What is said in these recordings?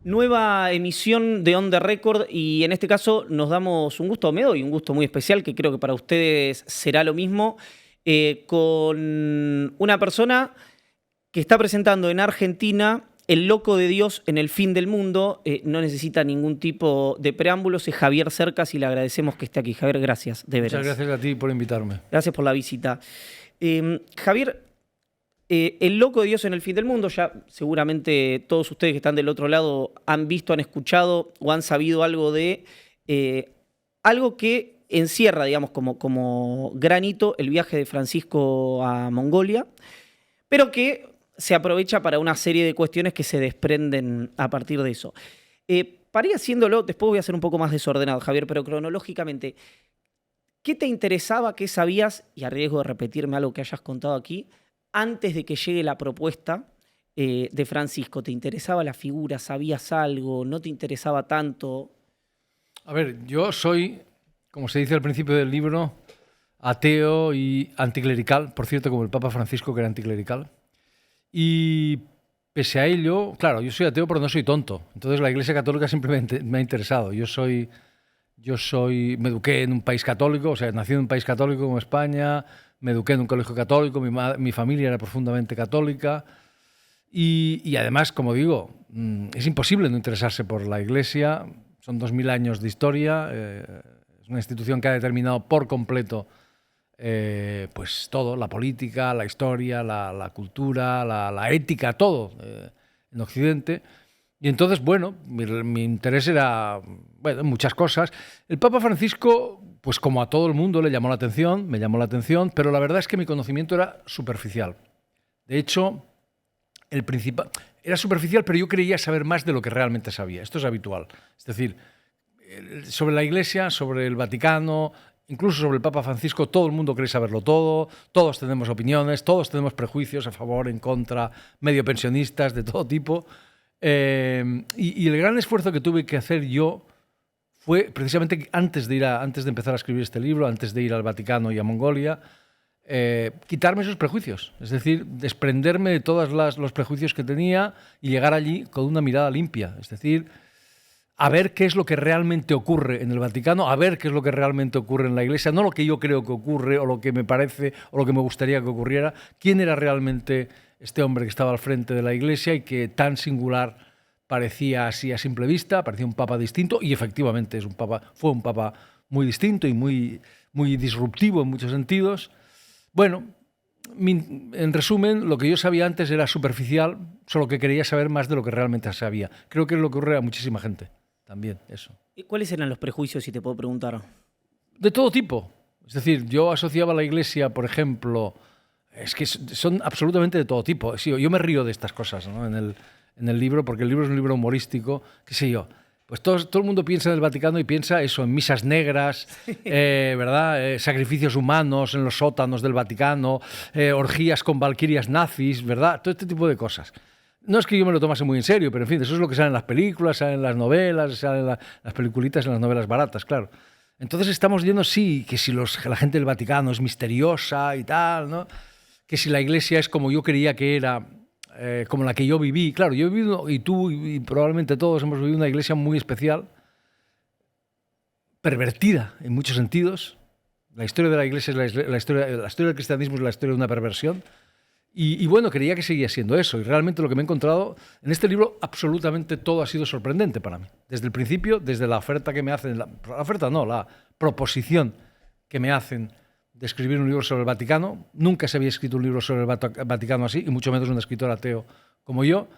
Nueva emisión de On The Record y en este caso nos damos un gusto, me doy un gusto muy especial que creo que para ustedes será lo mismo, con una persona que está presentando en Argentina El Loco de Dios en el Fin del Mundo. No necesita ningún tipo de preámbulos, es Javier Cercas y le agradecemos que esté aquí. Javier, gracias, de veras. Muchas gracias a ti por invitarme. Gracias por la visita. Javier, El Loco de Dios en el Fin del Mundo, ya seguramente todos ustedes que están del otro lado han visto, han escuchado o han sabido algo de algo que encierra, digamos, como granito el viaje de Francisco a Mongolia, pero que se aprovecha para una serie de cuestiones que se desprenden a partir de eso. Para ir haciéndolo, después voy a ser un poco más desordenado, Javier, pero cronológicamente, ¿qué te interesaba, qué sabías, y a riesgo de repetirme algo que hayas contado aquí, antes de que llegue la propuesta de Francisco? ¿Te interesaba la figura? ¿Sabías algo? ¿No te interesaba tanto? A ver, yo soy, como se dice al principio del libro, ateo y anticlerical, por cierto, como el Papa Francisco, que era anticlerical. Y pese a ello, claro, yo soy ateo, pero no soy tonto. Entonces la Iglesia Católica siempre me ha interesado. Me eduqué en un país católico, o sea, nací en un país católico como España, me eduqué en un colegio católico, mi familia era profundamente católica y además, como digo, es imposible no interesarse por la Iglesia. Son 2000 años de historia, es una institución que ha determinado por completo pues todo, la política, la historia, la cultura, la ética, todo en Occidente. Y entonces, bueno, mi interés era, bueno, muchas cosas. El Papa Francisco, pues como a todo el mundo, le llamó la atención, me llamó la atención, pero la verdad es que mi conocimiento era superficial. De hecho, el principal era superficial, pero yo creía saber más de lo que realmente sabía. Esto es habitual. Es decir, sobre la Iglesia, sobre el Vaticano, incluso sobre el Papa Francisco, todo el mundo cree saberlo todo, todos tenemos opiniones, todos tenemos prejuicios a favor, en contra, medio pensionistas, de todo tipo. Y el gran esfuerzo que tuve que hacer yo fue precisamente antes de empezar a escribir este libro, antes de ir al Vaticano y a Mongolia, quitarme esos prejuicios, es decir, desprenderme de todos los prejuicios que tenía y llegar allí con una mirada limpia, es decir, a ver qué es lo que realmente ocurre en el Vaticano, a ver qué es lo que realmente ocurre en la Iglesia, no lo que yo creo que ocurre o lo que me parece o lo que me gustaría que ocurriera, quién era realmente este hombre que estaba al frente de la Iglesia y que tan singular parecía así a simple vista, parecía un papa distinto y efectivamente fue un papa muy distinto y muy disruptivo en muchos sentidos. Bueno, en resumen, lo que yo sabía antes era superficial, solo que quería saber más de lo que realmente sabía. Creo que es lo que ocurre a muchísima gente. También, eso. ¿Y cuáles eran los prejuicios, si te puedo preguntar? De todo tipo. Es decir, yo asociaba a la Iglesia, por ejemplo, es que son absolutamente de todo tipo. Sí, yo me río de estas cosas, ¿no? en el libro, porque el libro es un libro humorístico, qué sé yo. Pues todo el mundo piensa en el Vaticano y piensa eso, en misas negras, ¿verdad? Sacrificios humanos en los sótanos del Vaticano, orgías con valquirias nazis, ¿verdad? Todo este tipo de cosas. No es que yo me lo tomase muy en serio, pero en fin, eso es lo que sale en las películas, sale en las novelas, salen las peliculitas, en las novelas baratas, claro. Entonces estamos viendo, sí, que si la gente del Vaticano es misteriosa y tal, ¿no? Que si la Iglesia es como yo creía que era, como la que yo viví. Claro, yo he vivido, y tú y probablemente todos hemos vivido una Iglesia muy especial, pervertida en muchos sentidos. La historia de la Iglesia es la historia del cristianismo es la historia de una perversión. Y bueno, creía que seguía siendo eso. Y realmente lo que me he encontrado en este libro, absolutamente todo ha sido sorprendente para mí. Desde el principio, desde la oferta que me hacen, la proposición que me hacen de escribir un libro sobre el Vaticano. Nunca se había escrito un libro sobre el Vaticano así, y mucho menos un escritor ateo como yo.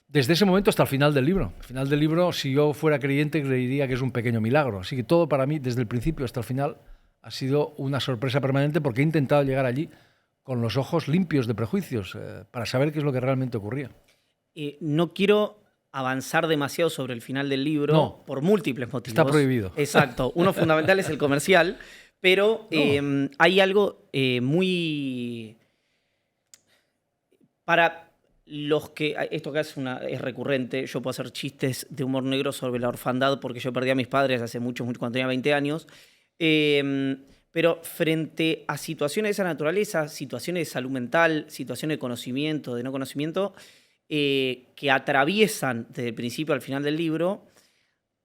Desde ese momento hasta el final del libro. Al final del libro, si yo fuera creyente, creería que es un pequeño milagro. Así que todo para mí, desde el principio hasta el final, ha sido una sorpresa permanente porque he intentado llegar allí con los ojos limpios de prejuicios, para saber qué es lo que realmente ocurría. No quiero avanzar demasiado sobre el final del libro, no, por múltiples motivos. Está prohibido. Exacto. Uno fundamental es el comercial, pero no. Hay algo muy... Para los que... Esto acá es recurrente, yo puedo hacer chistes de humor negro sobre la orfandad porque yo perdí a mis padres hace mucho, cuando tenía 20 años. Pero frente a situaciones de esa naturaleza, situaciones de salud mental, situaciones de conocimiento, de no conocimiento, que atraviesan desde el principio al final del libro.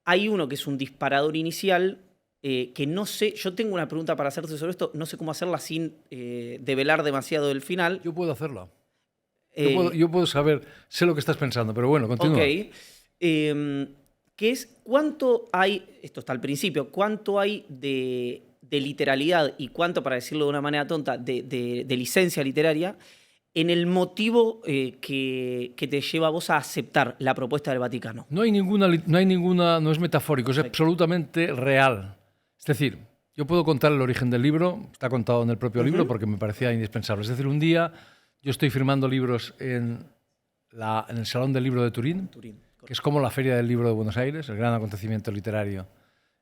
Hay uno que es un disparador inicial, que no sé, yo tengo una pregunta para hacerte sobre esto, no sé cómo hacerla sin develar demasiado el final. Yo puedo hacerlo. Yo puedo saber, sé lo que estás pensando, pero bueno, continúa. Ok. Que es cuánto hay, esto está al principio, cuánto hay de literalidad y cuánto, para decirlo de una manera tonta, de licencia literaria en el motivo que te lleva a vos a aceptar la propuesta del Vaticano. No es metafórico, es absolutamente real. Es decir, yo puedo contar el origen del libro, está contado en el propio libro porque me parecía indispensable. Es decir, un día yo estoy firmando libros en el Salón del Libro de Turín, que es como la Feria del Libro de Buenos Aires, el gran acontecimiento literario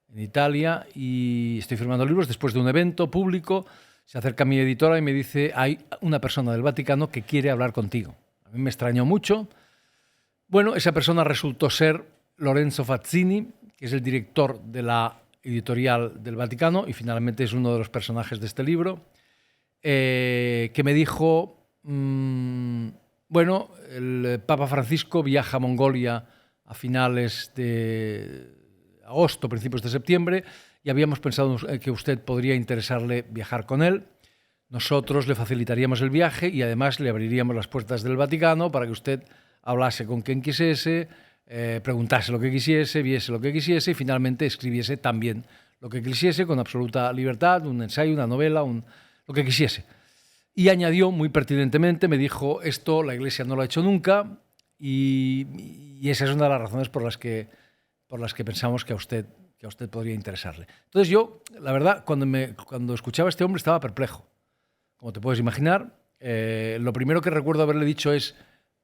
en Italia, y estoy firmando libros después de un evento público. Se acerca mi editora y me dice: hay una persona del Vaticano que quiere hablar contigo. A mí me extrañó mucho. Bueno, esa persona resultó ser Lorenzo Fazzini, que es el director de la editorial del Vaticano y finalmente es uno de los personajes de este libro, que me dijo, bueno, el Papa Francisco viaja a Mongolia a finales de agosto, principios de septiembre, y habíamos pensado que usted podría interesarle viajar con él. Nosotros le facilitaríamos el viaje y además le abriríamos las puertas del Vaticano para que usted hablase con quien quisiese, preguntase lo que quisiese, viese lo que quisiese y finalmente escribiese también lo que quisiese con absoluta libertad, un ensayo, una novela, lo que quisiese. Y añadió muy pertinentemente, me dijo: esto la Iglesia no lo ha hecho nunca y esa es una de las razones por las que pensamos que a usted podría interesarle. Entonces yo, la verdad, cuando escuchaba a este hombre estaba perplejo. Como te puedes imaginar, lo primero que recuerdo haberle dicho es: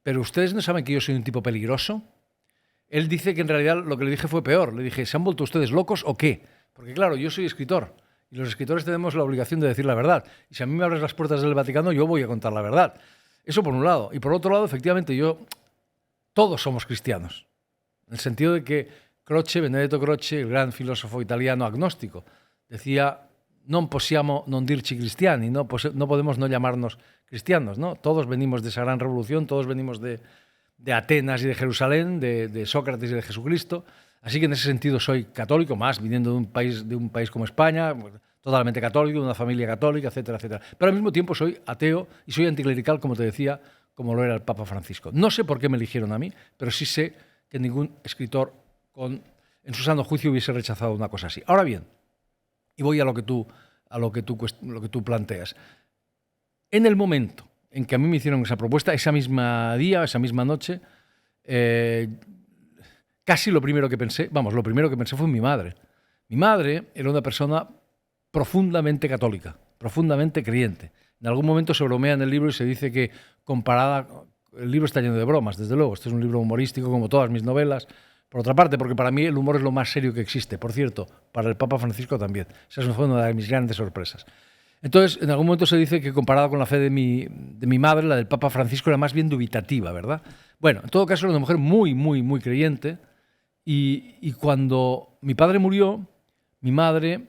¿pero ustedes no saben que yo soy un tipo peligroso? Él dice que en realidad lo que le dije fue peor. Le dije: ¿se han vuelto ustedes locos o qué? Porque claro, yo soy escritor y los escritores tenemos la obligación de decir la verdad. Y si a mí me abres las puertas del Vaticano, yo voy a contar la verdad. Eso por un lado. Y por otro lado, efectivamente, todos somos cristianos. En el sentido de que Benedetto Croce, el gran filósofo italiano agnóstico, decía: non possiamo non dirci cristiani, no podemos no llamarnos cristianos, ¿no? Todos venimos de esa gran revolución, todos venimos de Atenas y de Jerusalén, de Sócrates y de Jesucristo. Así que en ese sentido soy católico, más viniendo de un país como España, totalmente católico, de una familia católica, etcétera, etcétera. Pero al mismo tiempo soy ateo y soy anticlerical, como te decía, como lo era el Papa Francisco. No sé por qué me eligieron a mí, pero sí sé que ningún escritor en su sano juicio hubiese rechazado una cosa así. Ahora bien, y voy a lo que tú planteas. En el momento en que a mí me hicieron esa propuesta, esa misma noche, casi lo primero que pensé fue en mi madre. Mi madre era una persona profundamente católica, profundamente creyente. En algún momento se bromea en el libro y se dice que el libro está lleno de bromas, desde luego. Este es un libro humorístico como todas mis novelas. Por otra parte, porque para mí el humor es lo más serio que existe. Por cierto, para el Papa Francisco también. Esa fue una de mis grandes sorpresas. Entonces, en algún momento se dice que comparada con la fe de mi madre, la del Papa Francisco era más bien dubitativa, ¿verdad? Bueno, en todo caso era una mujer muy, muy, muy creyente y cuando mi padre murió, mi madre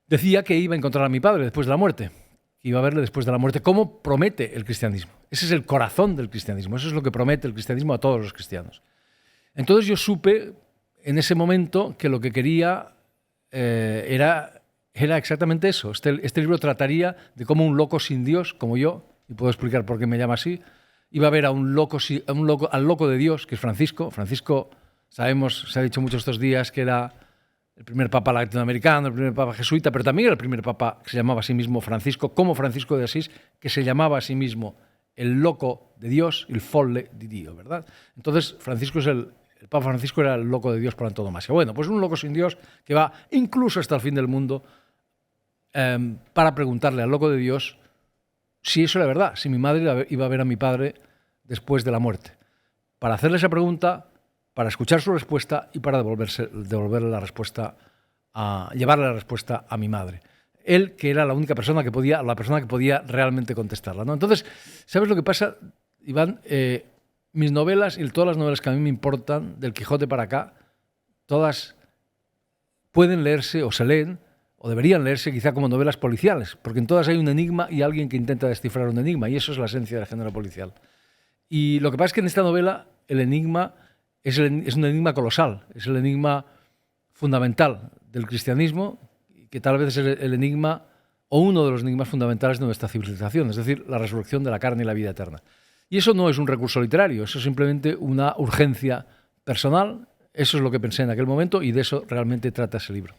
decía que iba a encontrar a mi padre después de la muerte, que iba a verle después de la muerte, como promete el cristianismo. Ese es el corazón del cristianismo, eso es lo que promete el cristianismo a todos los cristianos. Entonces yo supe en ese momento que lo que quería era exactamente eso. Este libro trataría de cómo un loco sin Dios, como yo, y puedo explicar por qué me llama así, iba a ver al loco de Dios, que es Francisco. Francisco, sabemos, se ha dicho mucho estos días que era el primer papa latinoamericano, el primer papa jesuita, pero también era el primer papa que se llamaba a sí mismo Francisco, como Francisco de Asís, que se llamaba a sí mismo el loco de Dios, el folle di Dio, ¿verdad? Entonces, el Papa Francisco era el loco de Dios por antonomasia. Bueno, pues un loco sin Dios que va incluso hasta el fin del mundo para preguntarle al loco de Dios si eso era verdad, si mi madre iba a ver a mi padre después de la muerte. Para hacerle esa pregunta, para escuchar su respuesta y para llevarle la respuesta a mi madre. Él, que era la persona que podía realmente contestarla, ¿no? Entonces, ¿sabes lo que pasa, Iván? Mis novelas y todas las novelas que a mí me importan, del Quijote para acá, todas pueden leerse o se leen o deberían leerse quizá como novelas policiales, porque en todas hay un enigma y alguien que intenta descifrar un enigma, y eso es la esencia del género policial. Y lo que pasa es que en esta novela el enigma es un enigma colosal, es el enigma fundamental del cristianismo, que tal vez es el enigma o uno de los enigmas fundamentales de nuestra civilización, es decir, la resurrección de la carne y la vida eterna. Y eso no es un recurso literario, eso es simplemente una urgencia personal, eso es lo que pensé en aquel momento y de eso realmente trata ese libro.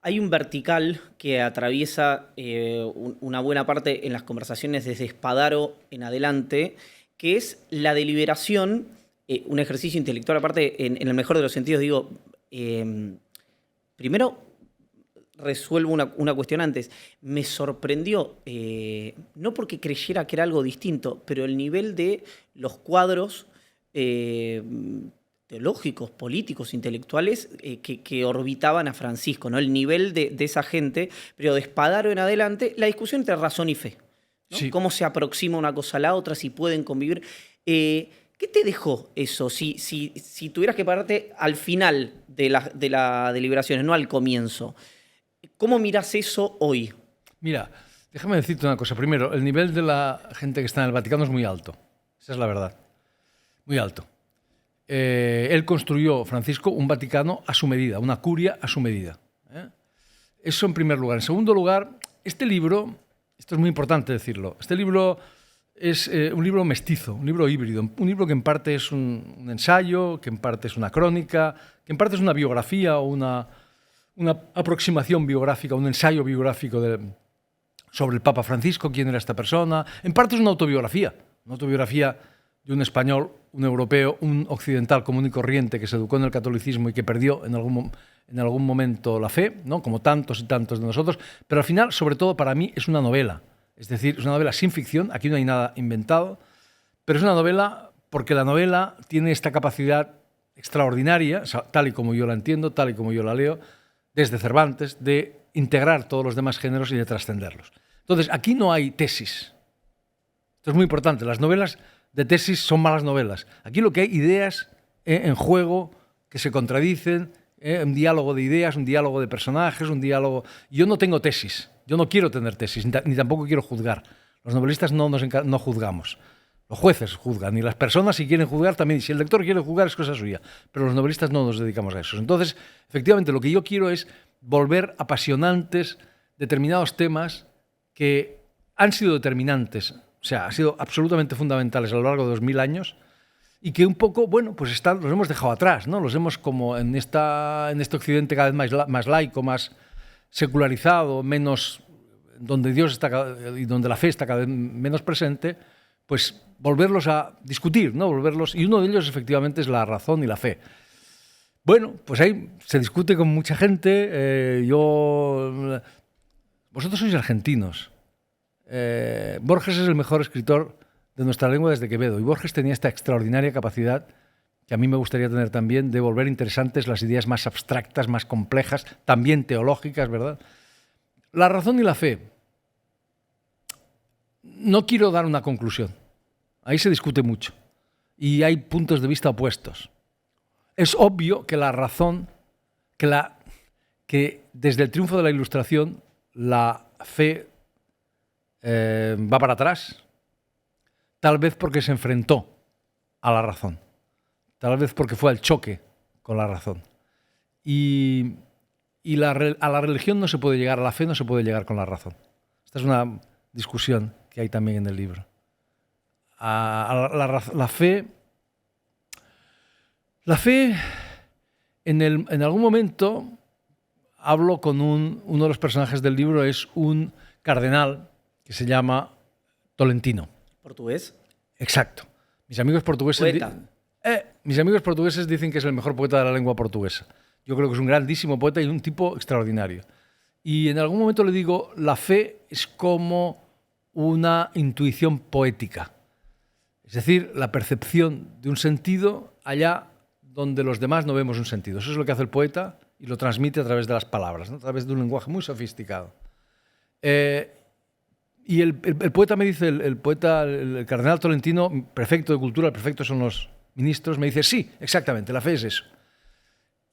Hay un vertical que atraviesa una buena parte en las conversaciones desde Espadaro en adelante, que es la deliberación, un ejercicio intelectual aparte, en el mejor de los sentidos, digo, primero resuelvo una cuestión antes. Me sorprendió, no porque creyera que era algo distinto, pero el nivel de los cuadros teológicos, políticos, intelectuales que orbitaban a Francisco, ¿no? El nivel de esa gente, pero de Espadaro en adelante, la discusión entre razón y fe, ¿no? Sí. Cómo se aproxima una cosa a la otra, si pueden convivir. ¿Qué te dejó eso? Si tuvieras que pararte al final de la deliberaciones, no al comienzo, ¿cómo miras eso hoy? Mira, déjame decirte una cosa. Primero, el nivel de la gente que está en el Vaticano es muy alto. Esa es la verdad. Muy alto. Él construyó, Francisco, un Vaticano a su medida, una curia a su medida. Eso en primer lugar. En segundo lugar, este libro, esto es muy importante decirlo, este libro es un libro mestizo, un libro híbrido, un libro que en parte es un ensayo, que en parte es una crónica, que en parte es una biografía o una aproximación biográfica, un ensayo biográfico sobre el Papa Francisco, quién era esta persona. En parte es una autobiografía de un español, un europeo, un occidental común y corriente que se educó en el catolicismo y que perdió en algún momento la fe, ¿no? Como tantos y tantos de nosotros, pero al final, sobre todo para mí, es una novela. Es decir, es una novela sin ficción, aquí no hay nada inventado, pero es una novela porque la novela tiene esta capacidad extraordinaria, tal y como yo la entiendo, tal y como yo la leo, desde Cervantes, de integrar todos los demás géneros y de trascenderlos. Entonces, aquí no hay tesis. Esto es muy importante. Las novelas de tesis son malas novelas. Aquí lo que hay ideas en juego que se contradicen, un diálogo de ideas, un diálogo de personajes, un diálogo... Yo no tengo tesis, yo no quiero tener tesis, ni tampoco quiero juzgar. Los novelistas no juzgamos. Los jueces juzgan, y las personas si quieren juzgar también. Si el lector quiere juzgar es cosa suya, pero los novelistas no nos dedicamos a eso. Entonces, efectivamente, lo que yo quiero es volver apasionantes determinados temas que han sido determinantes, o sea, han sido absolutamente fundamentales a lo largo de 2000 años y que un poco, bueno, pues los hemos dejado atrás, ¿no? Los hemos como en este occidente cada vez más laico, más secularizado, menos, donde Dios está y donde la fe está cada vez menos presente, pues volverlos a discutir, ¿no? Y uno de ellos efectivamente es la razón y la fe. Bueno, pues ahí se discute con mucha gente. Vosotros sois argentinos. Borges es el mejor escritor de nuestra lengua desde Quevedo, y Borges tenía esta extraordinaria capacidad que a mí me gustaría tener también de volver interesantes las ideas más abstractas, más complejas, también teológicas, ¿verdad? La razón y la fe. No quiero dar una conclusión. Ahí se discute mucho y hay puntos de vista opuestos. Es obvio que la razón, que desde el triunfo de la Ilustración la fe va para atrás, tal vez porque se enfrentó a la razón, tal vez porque fue al choque con la razón. Y a la religión no se puede llegar, a la fe no se puede llegar con la razón. Esta es una discusión que hay también en el libro. La fe en algún momento hablo con uno de los personajes del libro, es un cardenal que se llama Tolentino. ¿Portugués? Exacto. Mis amigos portugueses dicen que es el mejor poeta de la lengua portuguesa. Yo creo que es un grandísimo poeta y un tipo extraordinario. Y en algún momento le digo, la fe es como una intuición poética. Es decir, la percepción de un sentido allá donde los demás no vemos un sentido. Eso es lo que hace el poeta y lo transmite a través de las palabras, ¿no? A través de un lenguaje muy sofisticado. Y el poeta me dice, el cardenal Tolentino, prefecto de cultura, el prefecto son los ministros, me dice, sí, exactamente, la fe es eso.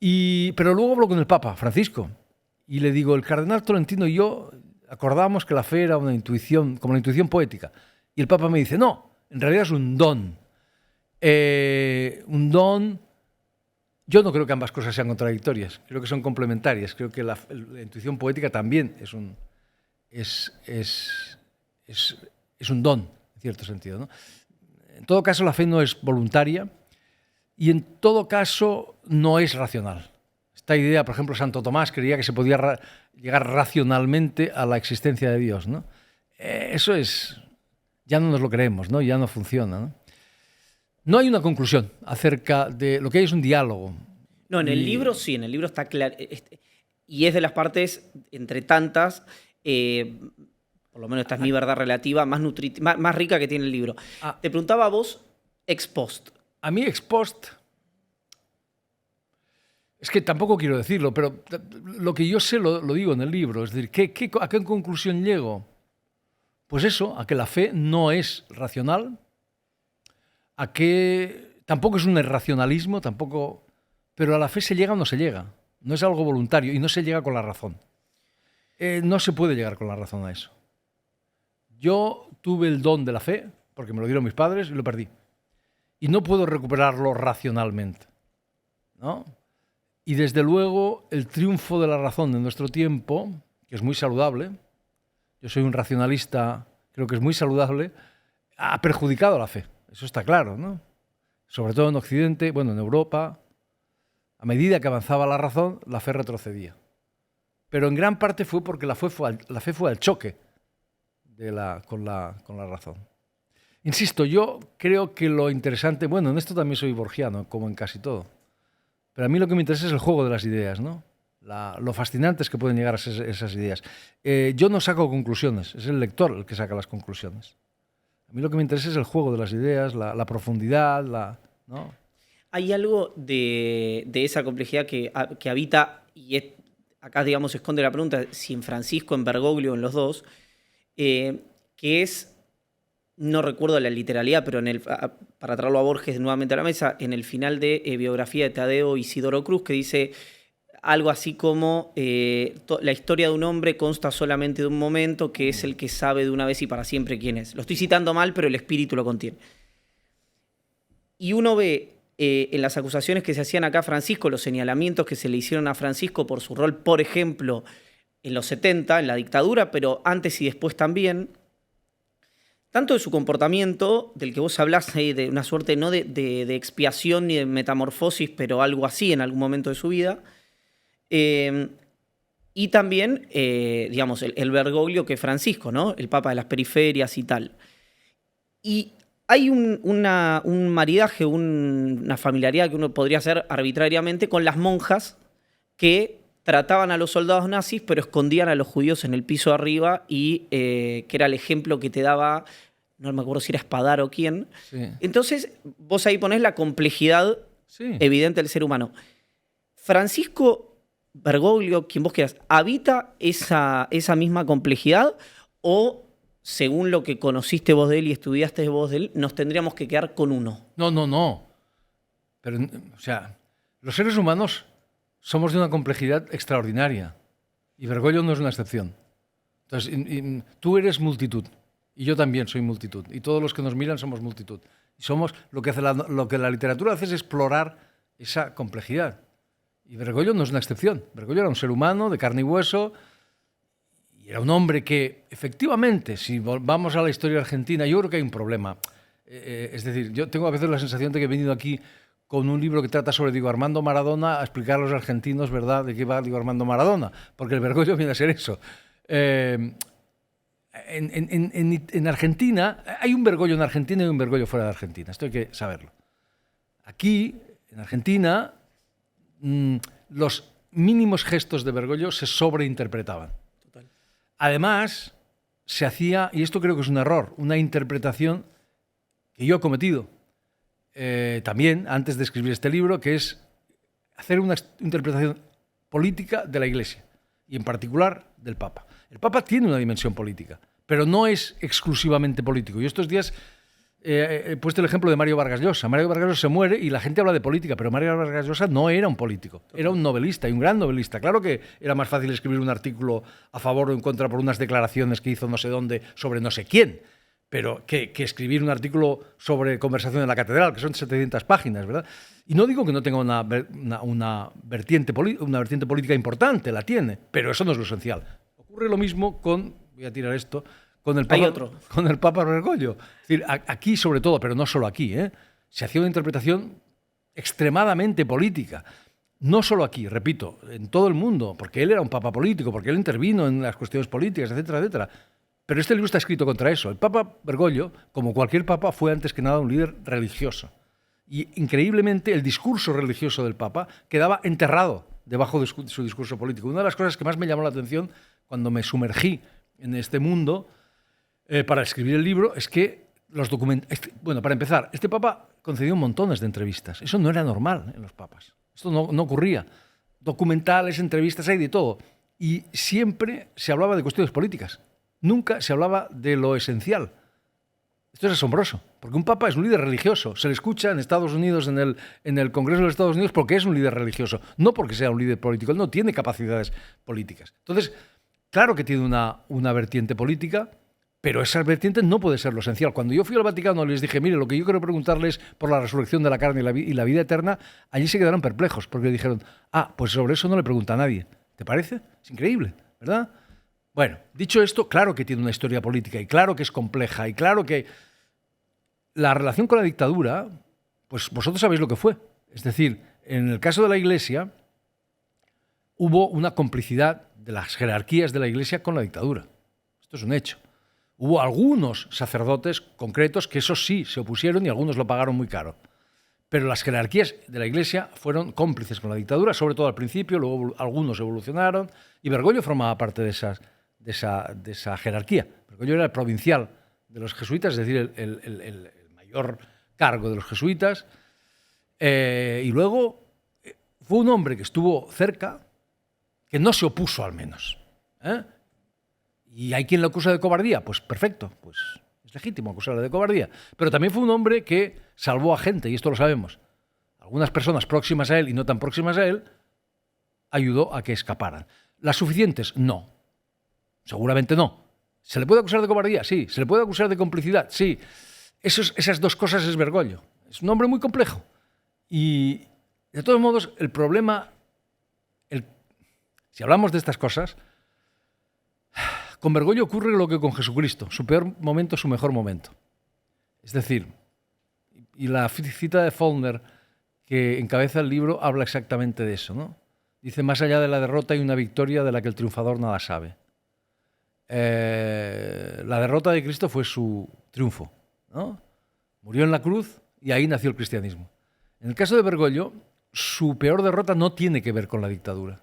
Pero luego hablo con el Papa Francisco y le digo, el cardenal Tolentino y yo acordábamos que la fe era una intuición, como la intuición poética. Y el Papa me dice, no, en realidad es un don. Un don, yo no creo que ambas cosas sean contradictorias, creo que son complementarias. Creo que la intuición poética también es un don, en cierto sentido, ¿no? En todo caso, la fe no es voluntaria y en todo caso no es racional. Esta idea, por ejemplo, Santo Tomás creía que se podía llegar racionalmente a la existencia de Dios, ¿no? Eso es, ya no nos lo creemos, ¿no? Ya no funciona, ¿no? No hay una conclusión acerca de lo que hay, es un diálogo. No, en el libro sí, en el libro está claro. Y es de las partes, entre tantas, por lo menos esta es mi verdad relativa, más rica que tiene el libro. Te preguntaba a vos, ex post. A mí ex post, es que tampoco quiero decirlo, pero lo que yo sé lo digo en el libro. Es decir, ¿a qué conclusión llego? Pues eso, a que la fe no es racional, a que tampoco es un irracionalismo, tampoco, pero a la fe se llega o no se llega. No es algo voluntario y no se llega con la razón. No se puede llegar con la razón a eso. Yo tuve el don de la fe, porque me lo dieron mis padres, y lo perdí. Y no puedo recuperarlo racionalmente, ¿no? Y desde luego el triunfo de la razón de nuestro tiempo, que es muy saludable, yo soy un racionalista, creo que es muy saludable, ha perjudicado a la fe. Eso está claro, ¿no? Sobre todo en Occidente, bueno, en Europa, a medida que avanzaba la razón, la fe retrocedía. Pero en gran parte fue porque la fe fue al choque con la razón. Insisto, yo creo que lo interesante, bueno, en esto también soy borgiano, como en casi todo, pero a mí lo que me interesa es el juego de las ideas, ¿no? Lo fascinantes que pueden llegar a ser esas ideas. Yo no saco conclusiones, es el lector el que saca las conclusiones. A mí lo que me interesa es el juego de las ideas, la profundidad, ¿no? Hay algo de esa complejidad que habita, y acá, digamos, se esconde la pregunta, si en Francisco, en Bergoglio, en los dos, que es, no recuerdo la literalidad, pero para traerlo a Borges nuevamente a la mesa, en el final de Biografía de Tadeo Isidoro Cruz, que dice algo así como la historia de un hombre consta solamente de un momento, que es el que sabe de una vez y para siempre quién es. Lo estoy citando mal, pero el espíritu lo contiene. Y uno ve en las acusaciones que se hacían acá a Francisco, los señalamientos que se le hicieron a Francisco por su rol, por ejemplo, en los 70, en la dictadura, pero antes y después también, tanto de su comportamiento, del que vos hablás, de una suerte no de expiación ni de metamorfosis, pero algo así en algún momento de su vida, y también, digamos, el Bergoglio que Francisco, ¿no? El Papa de las periferias y tal. Y hay un maridaje, una familiaridad que uno podría hacer arbitrariamente con las monjas que trataban a los soldados nazis, pero escondían a los judíos en el piso de arriba y que era el ejemplo que te daba, no me acuerdo si era Espadaro o quién. Sí. Entonces, vos ahí ponés la complejidad evidente del ser humano. Francisco Bergoglio, quien vos quieras, ¿habita esa misma complejidad o, según lo que conociste vos de él y estudiaste vos de él, nos tendríamos que quedar con uno? No. Pero, o sea, los seres humanos somos de una complejidad extraordinaria. Y Bergoglio no es una excepción. Entonces, tú eres multitud. Y yo también soy multitud. Y todos los que nos miran somos multitud. Y somos lo que la literatura hace es explorar esa complejidad. Y Bergoglio no es una excepción. Bergoglio era un ser humano de carne y hueso. Y era un hombre que, efectivamente, si vamos a la historia argentina, yo creo que hay un problema. Es decir, yo tengo a veces la sensación de que he venido aquí con un libro que trata sobre Diego Armando Maradona a explicar a los argentinos, ¿verdad?, de qué va Diego Armando Maradona, porque el Bergoglio viene a ser eso. En Argentina, hay un Bergoglio en Argentina y un Bergoglio fuera de Argentina, esto hay que saberlo. Aquí, en Argentina, los mínimos gestos de Bergoglio se sobreinterpretaban. Total. Además, se hacía, y esto creo que es un error, una interpretación que yo he cometido, también antes de escribir este libro, que es hacer una interpretación política de la Iglesia y en particular del Papa. El Papa tiene una dimensión política, pero no es exclusivamente político. Yo estos días he puesto el ejemplo de Mario Vargas Llosa. Mario Vargas Llosa se muere y la gente habla de política, pero Mario Vargas Llosa no era un político, era un novelista y un gran novelista. Claro que era más fácil escribir un artículo a favor o en contra por unas declaraciones que hizo no sé dónde sobre no sé quién, pero que escribir un artículo sobre conversación en la catedral, que son 700 páginas, ¿verdad? Y no digo que no tenga una vertiente política importante, la tiene, pero eso no es lo esencial. Ocurre lo mismo con, voy a tirar esto, con el Papa Bergoglio. Es decir, aquí sobre todo, pero no solo aquí, se hacía una interpretación extremadamente política. No solo aquí, repito, en todo el mundo, porque él era un papa político, porque él intervino en las cuestiones políticas, etcétera, etcétera. Pero este libro está escrito contra eso. El Papa Bergoglio, como cualquier papa, fue antes que nada un líder religioso. Y increíblemente el discurso religioso del Papa quedaba enterrado debajo de su discurso político. Una de las cosas que más me llamó la atención cuando me sumergí en este mundo para escribir el libro es que los documentos... Bueno, para empezar, este Papa concedió montones de entrevistas. Eso no era normal en los papas. Esto no ocurría. Documentales, entrevistas, hay de todo. Y siempre se hablaba de cuestiones políticas. Nunca se hablaba de lo esencial. Esto es asombroso, porque un papa es un líder religioso. Se le escucha en Estados Unidos, en el Congreso de los Estados Unidos, porque es un líder religioso, no porque sea un líder político. Él no tiene capacidades políticas. Entonces, claro que tiene una vertiente política, pero esa vertiente no puede ser lo esencial. Cuando yo fui al Vaticano les dije, mire, lo que yo quiero preguntarles por la resurrección de la carne y la vida eterna, allí se quedaron perplejos, porque dijeron, pues sobre eso no le pregunta a nadie. ¿Te parece? Es increíble, ¿verdad? Bueno, dicho esto, claro que tiene una historia política y claro que es compleja y claro que la relación con la dictadura, pues vosotros sabéis lo que fue. Es decir, en el caso de la Iglesia hubo una complicidad de las jerarquías de la Iglesia con la dictadura. Esto es un hecho. Hubo algunos sacerdotes concretos que eso sí se opusieron y algunos lo pagaron muy caro. Pero las jerarquías de la Iglesia fueron cómplices con la dictadura, sobre todo al principio, luego algunos evolucionaron y Bergoglio formaba parte de esa jerarquía. Bergoglio era el provincial de los jesuitas, es decir, el mayor cargo de los jesuitas. Y luego fue un hombre que estuvo cerca, que no se opuso al menos. ¿Y hay quien lo acusa de cobardía? Pues perfecto, pues es legítimo acusarle de cobardía. Pero también fue un hombre que salvó a gente, y esto lo sabemos. Algunas personas próximas a él y no tan próximas a él, ayudó a que escaparan. ¿Las suficientes? No. Seguramente no. ¿Se le puede acusar de cobardía? Sí. ¿Se le puede acusar de complicidad? Sí. Esas dos cosas es Bergoglio. Es un hombre muy complejo. Y, de todos modos, el problema, si hablamos de estas cosas, con Bergoglio ocurre lo que con Jesucristo. Su peor momento, su mejor momento. Es decir, y la cita de Faulkner que encabeza el libro habla exactamente de eso, ¿no? Dice, más allá de la derrota hay una victoria de la que el triunfador nada sabe. La derrota de Cristo fue su triunfo, ¿no? Murió en la cruz y ahí nació el cristianismo. En el caso de Bergoglio, su peor derrota no tiene que ver con la dictadura.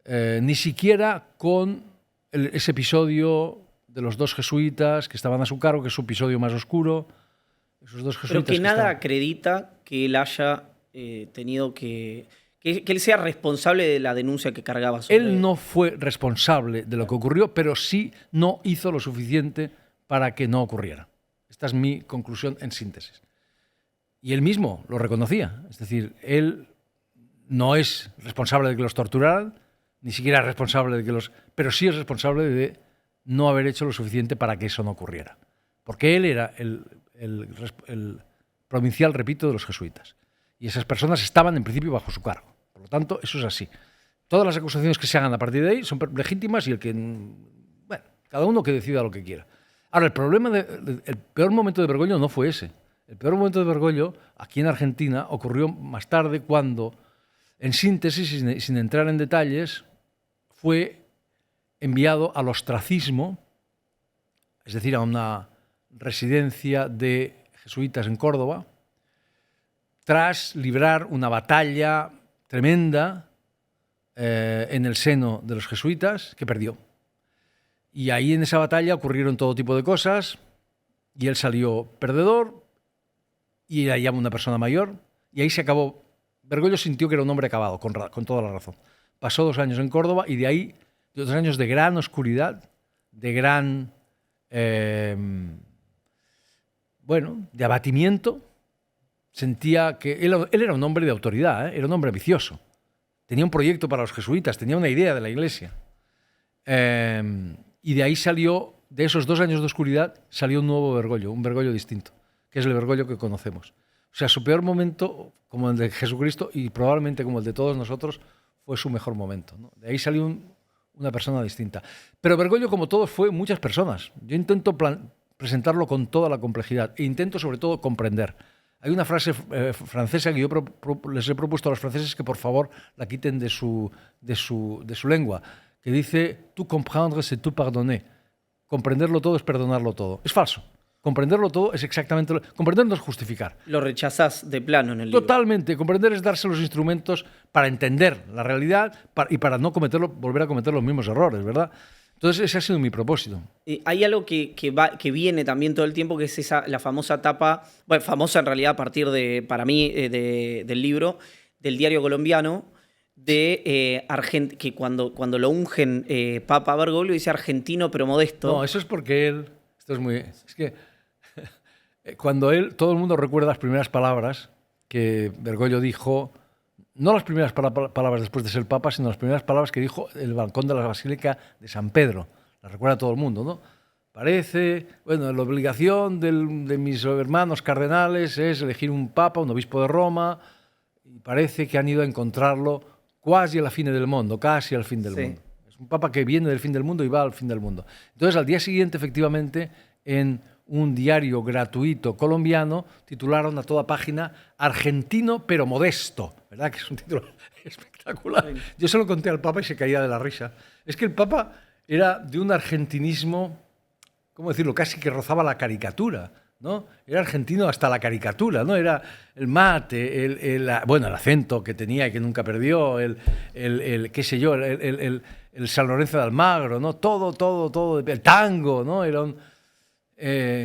Ni siquiera con ese episodio de los dos jesuitas que estaban a su cargo, que es su episodio más oscuro. Esos dos jesuitas pero que nada acredita que él haya tenido que él sea responsable de la denuncia que cargaba sobre él. Él no fue responsable de lo que ocurrió, pero sí no hizo lo suficiente para que no ocurriera. Esta es mi conclusión en síntesis. Y él mismo lo reconocía. Es decir, él no es responsable de que los torturaran, ni siquiera es responsable de que los... Pero sí es responsable de no haber hecho lo suficiente para que eso no ocurriera. Porque él era el provincial, repito, de los jesuitas. Y esas personas estaban en principio bajo su cargo. Por lo tanto, eso es así. Todas las acusaciones que se hagan a partir de ahí son legítimas y bueno, cada uno que decida lo que quiera. Ahora, el peor momento de Bergoglio no fue ese. El peor momento de Bergoglio, aquí en Argentina, ocurrió más tarde cuando, en síntesis, sin entrar en detalles, fue enviado al ostracismo, es decir, a una residencia de jesuitas en Córdoba, tras librar una batalla tremenda en el seno de los jesuitas, que perdió. Y ahí en esa batalla ocurrieron todo tipo de cosas, y él salió perdedor, y era ya una persona mayor, y ahí se acabó. Bergoglio sintió que era un hombre acabado, con toda la razón. Pasó 2 años en Córdoba, y de ahí 2 años de gran oscuridad, de gran... bueno, de abatimiento. Sentía que él era un hombre de autoridad, era un hombre ambicioso. Tenía un proyecto para los jesuitas, tenía una idea de la Iglesia. Y de ahí salió, de esos 2 años de oscuridad, salió un nuevo Bergoglio, un Bergoglio distinto, que es el Bergoglio que conocemos. O sea, su peor momento, como el de Jesucristo y probablemente como el de todos nosotros, fue su mejor momento, ¿no? De ahí salió una persona distinta. Pero Bergoglio, como todos, fue muchas personas. Yo intento presentarlo con toda la complejidad e intento, sobre todo, comprender. Hay una frase francesa que yo les he propuesto a los franceses que por favor la quiten de su lengua, que dice «Tout comprendre, c'est tout pardonner». Comprenderlo todo es perdonarlo todo. Es falso. Comprenderlo todo es exactamente... Comprender no es justificar. Lo rechazás de plano en el libro. Totalmente. Comprender es darse los instrumentos para entender la realidad y para no volver a cometer los mismos errores, ¿verdad? Entonces ese ha sido mi propósito. Hay algo que viene también todo el tiempo, que es la famosa etapa, bueno, famosa en realidad a partir de, para mí, del libro, del diario colombiano, de que cuando lo ungen Papa Bergoglio dice argentino pero modesto. No, eso es porque él... Esto es muy... Es que cuando todo el mundo recuerda las primeras palabras que Bergoglio dijo, no las primeras palabras después de ser Papa, sino las primeras palabras que dijo en el balcón de la Basílica de San Pedro. Las recuerda todo el mundo, ¿no? Parece, bueno, la obligación de mis hermanos cardenales es elegir un Papa, un obispo de Roma, y parece que han ido a encontrarlo quasi alla fine del mundo, casi al fin del mundo. Es un Papa que viene del fin del mundo y va al fin del mundo. Entonces, al día siguiente, efectivamente, en un diario gratuito colombiano, titularon a toda página «Argentino pero modesto», ¿verdad? Que es un título espectacular. Yo se lo conté al Papa y se caía de la risa. Es que el Papa era de un argentinismo, ¿cómo decirlo?, casi que rozaba la caricatura, ¿no? Era argentino hasta la caricatura, ¿no? Era el mate, el acento que tenía y que nunca perdió, qué sé yo, el San Lorenzo de Almagro, ¿no? Todo, el tango, ¿no? Era un...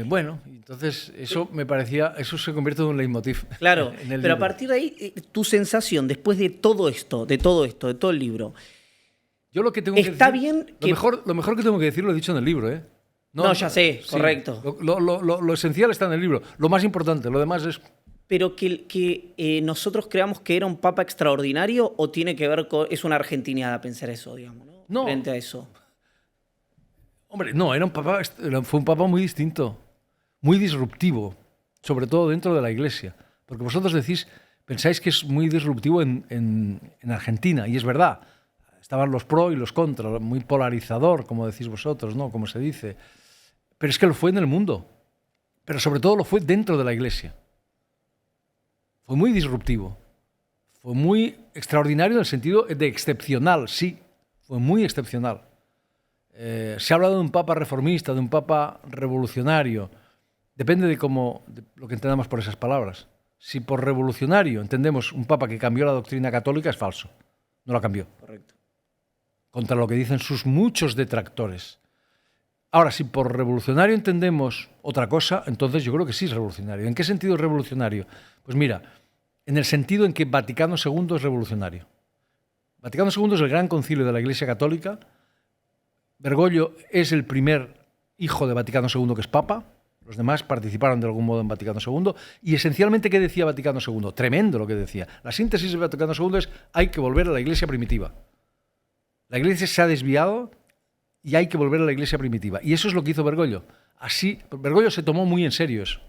bueno, entonces eso me parecía, eso se convierte en un leitmotiv. Claro, en el pero libro. a partir de ahí, tu sensación después de todo esto, de todo el libro, yo lo que tengo está que decir, bien que... lo mejor que tengo que decir lo he dicho en el libro, ¿eh? No, ya sé, sí, correcto. Lo esencial está en el libro, lo más importante, lo demás es... Pero que nosotros creamos que era un papa extraordinario, o tiene que ver con... Es una argentinada pensar eso, digamos, ¿no? No. Frente a eso. Hombre, no, fue un papa muy distinto, muy disruptivo, sobre todo dentro de la Iglesia. Porque vosotros pensáis que es muy disruptivo en Argentina, y es verdad. Estaban los pro y los contra, muy polarizador, como decís vosotros, ¿no? Como se dice. Pero es que lo fue en el mundo. Pero sobre todo lo fue dentro de la Iglesia. Fue muy disruptivo. Fue muy extraordinario en el sentido de excepcional, sí. Fue muy excepcional. Se ha hablado de un papa reformista, de un papa revolucionario. Depende de lo que entendamos por esas palabras. Si por revolucionario entendemos un papa que cambió la doctrina católica, es falso. No la cambió. Correcto. Contra lo que dicen sus muchos detractores. Ahora, si por revolucionario entendemos otra cosa, entonces yo creo que sí es revolucionario. ¿En qué sentido es revolucionario? Pues mira, en el sentido en que Vaticano II es revolucionario. Vaticano II es el gran concilio de la Iglesia Católica. Bergoglio es el primer hijo de Vaticano II que es papa. Los demás participaron de algún modo en Vaticano II. Y esencialmente, ¿qué decía Vaticano II? Tremendo lo que decía. La síntesis de Vaticano II es: hay que volver a la Iglesia primitiva. La Iglesia se ha desviado y hay que volver a la Iglesia primitiva. Y eso es lo que hizo Bergoglio. Así, Bergoglio se tomó muy en serio eso.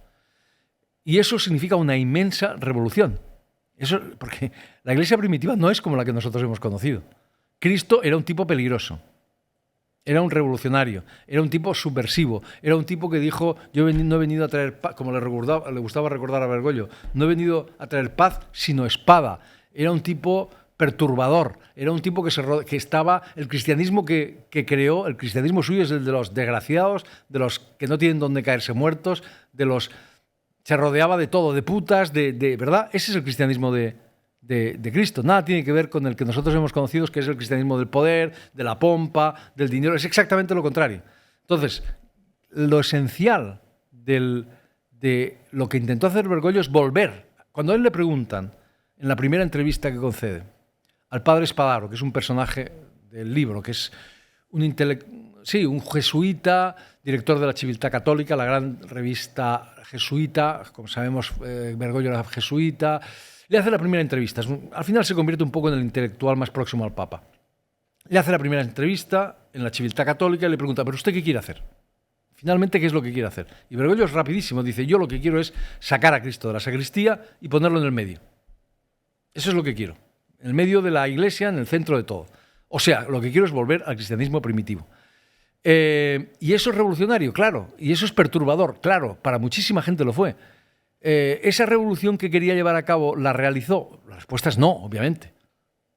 Y eso significa una inmensa revolución. Porque la Iglesia primitiva no es como la que nosotros hemos conocido. Cristo era un tipo peligroso. Era un revolucionario, era un tipo subversivo, era un tipo que dijo: yo no he venido a traer paz, como le gustaba recordar a Bergoglio, no he venido a traer paz, sino espada. Era un tipo perturbador, era un tipo que estaba... El cristianismo que creó, el cristianismo suyo es el de los desgraciados, de los que no tienen donde caerse muertos, de los... Se rodeaba de todo, de putas, ¿verdad? Ese es el cristianismo de Cristo. Nada tiene que ver con el que nosotros hemos conocido, que es el cristianismo del poder, de la pompa, del dinero. Es exactamente lo contrario. Entonces, lo esencial de lo que intentó hacer Bergoglio es volver. Cuando a él le preguntan, en la primera entrevista que concede, al padre Spadaro, que es un personaje del libro, que es sí, un jesuita, director de la Civiltà Católica, la gran revista jesuita, como sabemos, Bergoglio era jesuita, le hace la primera entrevista. Al final se convierte un poco en el intelectual más próximo al Papa. Le hace la primera entrevista en la Civiltà Católica y le pregunta, ¿pero usted qué quiere hacer? Finalmente, ¿qué es lo que quiere hacer? Y Bergoglio es rapidísimo, dice, yo lo que quiero es sacar a Cristo de la sacristía y ponerlo en el medio. Eso es lo que quiero. En el medio de la iglesia, en el centro de todo. O sea, lo que quiero es volver al cristianismo primitivo. Y eso es revolucionario, claro. Y eso es perturbador, claro. Para muchísima gente lo fue. ¿Esa revolución que quería llevar a cabo la realizó? La respuesta es no, obviamente.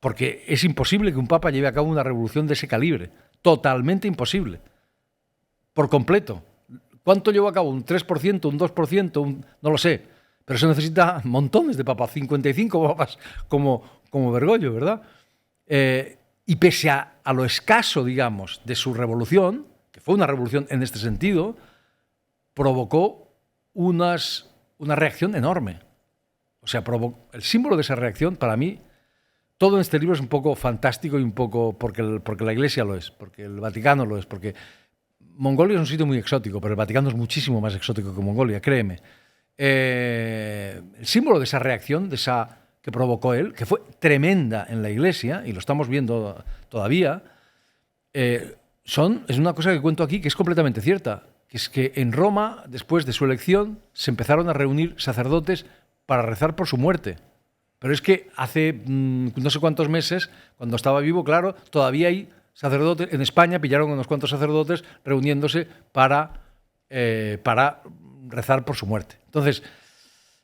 Porque es imposible que un papa lleve a cabo una revolución de ese calibre. Totalmente imposible. Por completo. ¿Cuánto llevó a cabo? ¿Un 3%? ¿Un 2%? No lo sé. Pero eso necesita montones de papas. 55 papas como Bergoglio, ¿verdad? Y pese a lo escaso, digamos, de su revolución, que fue una revolución en este sentido, provocó una reacción enorme. O sea, el símbolo de esa reacción, para mí, todo en este libro es un poco fantástico y un poco porque la Iglesia lo es, porque el Vaticano lo es, porque Mongolia es un sitio muy exótico, pero el Vaticano es muchísimo más exótico que Mongolia, créeme. El símbolo de esa reacción, que provocó él, que fue tremenda en la Iglesia, y lo estamos viendo todavía, es una cosa que cuento aquí que es completamente cierta, que es que en Roma, después de su elección, se empezaron a reunir sacerdotes para rezar por su muerte. Pero es que hace no sé cuántos meses, cuando estaba vivo, claro, todavía hay sacerdotes, en España pillaron unos cuantos sacerdotes reuniéndose para rezar por su muerte. Entonces,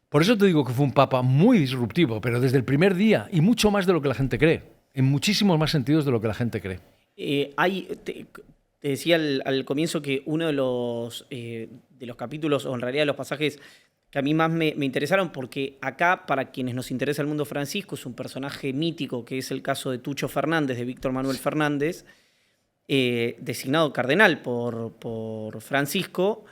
por eso te digo que fue un papa muy disruptivo, pero desde el primer día, y mucho más de lo que la gente cree, en muchísimos más sentidos de lo que la gente cree. Te decía al comienzo que uno de los capítulos, o en realidad los pasajes que a mí más me interesaron, porque acá, para quienes nos interesa el mundo Francisco, es un personaje mítico, que es el caso de Tucho Fernández, de Víctor Manuel Fernández, designado cardenal por Francisco.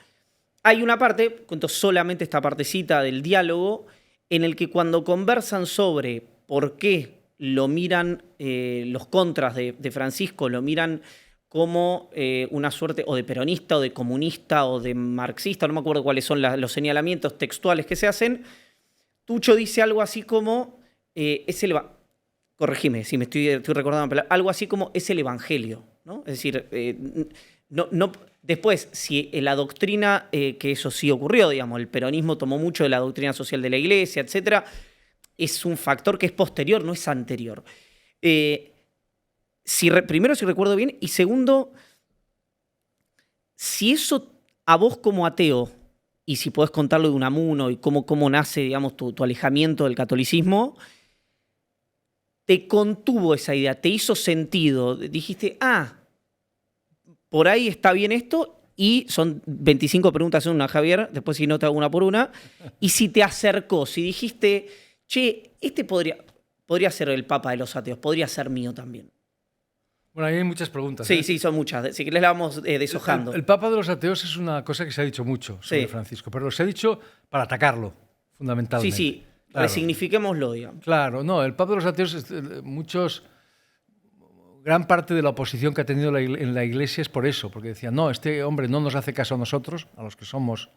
Hay una parte, cuento solamente esta partecita del diálogo, en el que cuando conversan sobre por qué lo miran, los contras de Francisco lo miran como una suerte o de peronista o de comunista o de marxista, no me acuerdo cuáles son los señalamientos textuales que se hacen, Tucho dice algo así como, corregime si me estoy recordando, pero algo así como es el evangelio, ¿no? Es decir, después, si la doctrina, que eso sí ocurrió, digamos, el peronismo tomó mucho de la doctrina social de la Iglesia, etcétera, es un factor que es posterior, no es anterior. Primero, si recuerdo bien, y segundo, si eso a vos como ateo, y si podés contarlo de Unamuno y cómo nace, digamos, tu alejamiento del catolicismo, te contuvo esa idea, te hizo sentido, dijiste, por ahí está bien esto, y son 25 preguntas en una, Javier, después si no te hago una por una, y si te acercó, si dijiste, che, este podría ser el papa de los ateos, podría ser mío también. Bueno, ahí hay muchas preguntas. Sí, son muchas. Si querés la vamos deshojando. El Papa de los ateos es una cosa que se ha dicho mucho sobre Francisco, pero se ha dicho para atacarlo, fundamentalmente. Sí, claro. Resignifiquémoslo, digamos. Claro, no, el Papa de los ateos, gran parte de la oposición que ha tenido en la Iglesia es por eso, porque decían, no, este hombre no nos hace caso a nosotros, a los que estamos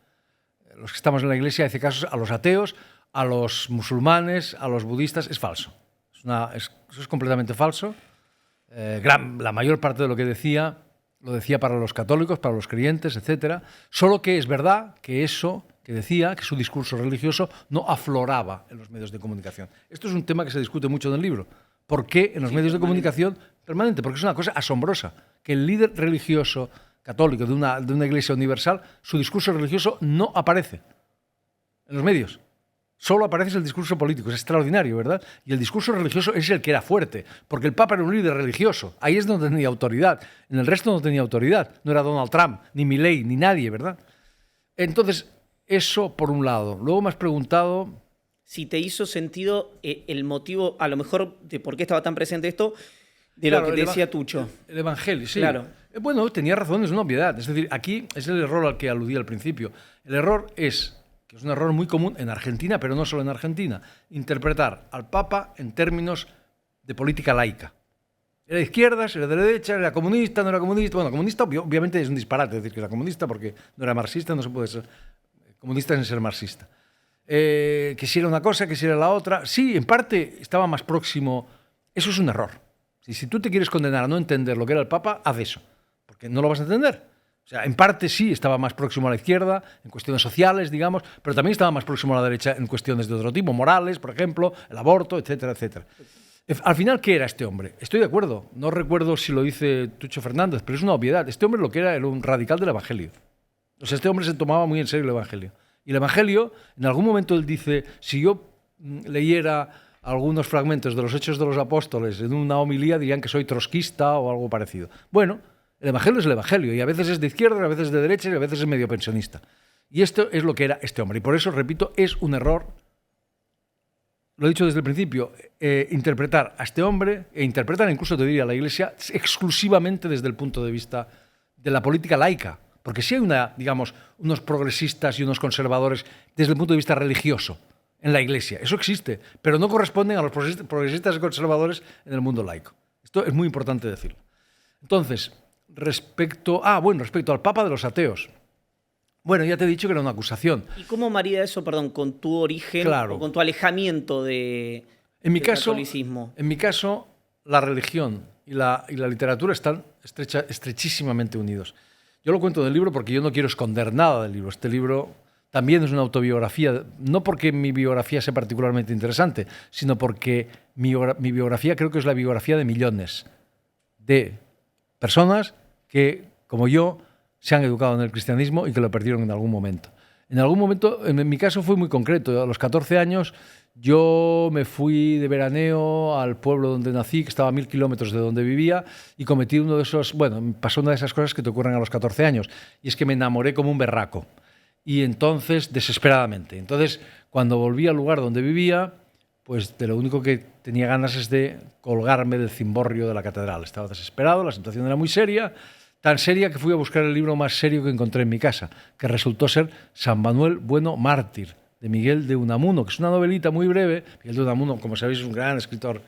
en la Iglesia, hace caso a los ateos, a los musulmanes, a los budistas, es falso. Eso es completamente falso. La mayor parte de lo que decía, lo decía para los católicos, para los creyentes, etc. Solo que es verdad que eso que decía, que su discurso religioso no afloraba en los medios de comunicación. Esto es un tema que se discute mucho en el libro. ¿Por qué en los medios de comunicación permanente? Porque es una cosa asombrosa, que el líder religioso católico de una iglesia universal, su discurso religioso no aparece en los medios. Solo aparece el discurso político, es extraordinario, ¿verdad? Y el discurso religioso es el que era fuerte, porque el Papa era un líder religioso, ahí es donde tenía autoridad, en el resto no tenía autoridad, no era Donald Trump, ni Milei, ni nadie, ¿verdad? Entonces, eso por un lado. Luego me has preguntado... Si te hizo sentido el motivo, a lo mejor, de por qué estaba tan presente esto, de claro, lo que decía Tucho. El Evangelio, sí. Claro. Bueno, tenía razón, es una obviedad. Es decir, aquí es el error al que aludí al principio. El error es un error muy común en Argentina, pero no solo en Argentina, interpretar al Papa en términos de política laica. Era de izquierdas, era de derecha, era comunista, no era comunista. Bueno, comunista obviamente es un disparate decir que era comunista porque no era marxista, no se puede ser comunista sin ser marxista. Que si era una cosa, que si era la otra. Sí, en parte estaba más próximo. Eso es un error. Si tú te quieres condenar a no entender lo que era el Papa, haz eso, porque no lo vas a entender. O sea, en parte sí estaba más próximo a la izquierda, en cuestiones sociales, digamos, pero también estaba más próximo a la derecha en cuestiones de otro tipo, morales, por ejemplo, el aborto, etcétera, etcétera. Al final, ¿qué era este hombre? Estoy de acuerdo, no recuerdo si lo dice Tucho Fernández, pero es una obviedad. Este hombre lo que era un radical del Evangelio. O sea, este hombre se tomaba muy en serio el Evangelio. Y el Evangelio, en algún momento él dice, si yo leyera algunos fragmentos de los Hechos de los Apóstoles en una homilía, dirían que soy trotskista o algo parecido. Bueno, el Evangelio es el Evangelio, y a veces es de izquierda, a veces es de derecha, y a veces es medio pensionista. Y esto es lo que era este hombre. Y por eso, repito, es un error, lo he dicho desde el principio, interpretar a este hombre, e interpretar incluso, te diría, a la Iglesia, exclusivamente desde el punto de vista de la política laica. Porque sí hay unos progresistas y unos conservadores desde el punto de vista religioso en la Iglesia. Eso existe, pero no corresponden a los progresistas y conservadores en el mundo laico. Esto es muy importante decirlo. Entonces, respecto al Papa de los ateos. Bueno, ya te he dicho que era una acusación. ¿Y cómo marida eso, perdón, con tu origen o con tu alejamiento del catolicismo? En mi caso, la religión y la literatura están estrechísimamente unidos. Yo lo cuento en el libro porque yo no quiero esconder nada del libro. Este libro también es una autobiografía, no porque mi biografía sea particularmente interesante, sino porque mi biografía creo que es la biografía de millones de personas que, como yo, se han educado en el cristianismo y que lo perdieron en algún momento. En algún momento, en mi caso fue muy concreto. A los 14 años yo me fui de veraneo al pueblo donde nací, que estaba a 1000 kilómetros de donde vivía, y cometí pasó una de esas cosas que te ocurren a los 14 años, y es que me enamoré como un berraco. Y entonces, desesperadamente. Entonces, cuando volví al lugar donde vivía, pues de lo único que tenía ganas es de colgarme del cimborrio de la catedral. Estaba desesperado, la situación era muy seria, tan seria que fui a buscar el libro más serio que encontré en mi casa, que resultó ser San Manuel Bueno Mártir, de Miguel de Unamuno, que es una novelita muy breve. Miguel de Unamuno, como sabéis, es un gran escritor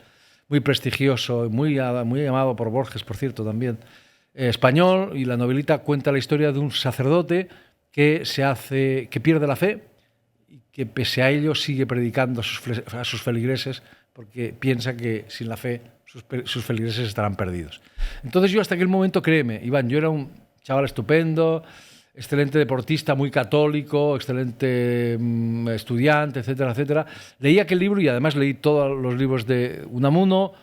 muy prestigioso, muy amado por Borges, por cierto, también, español, y la novelita cuenta la historia de un sacerdote que pierde la fe y que pese a ello sigue predicando a sus feligreses porque piensa que sin la fe sus feligreses estarán perdidos. Entonces yo hasta aquel momento, créeme, Iván, yo era un chaval estupendo, excelente deportista, muy católico, excelente estudiante, etcétera, etcétera. Leí aquel libro y además leí todos los libros de Unamuno,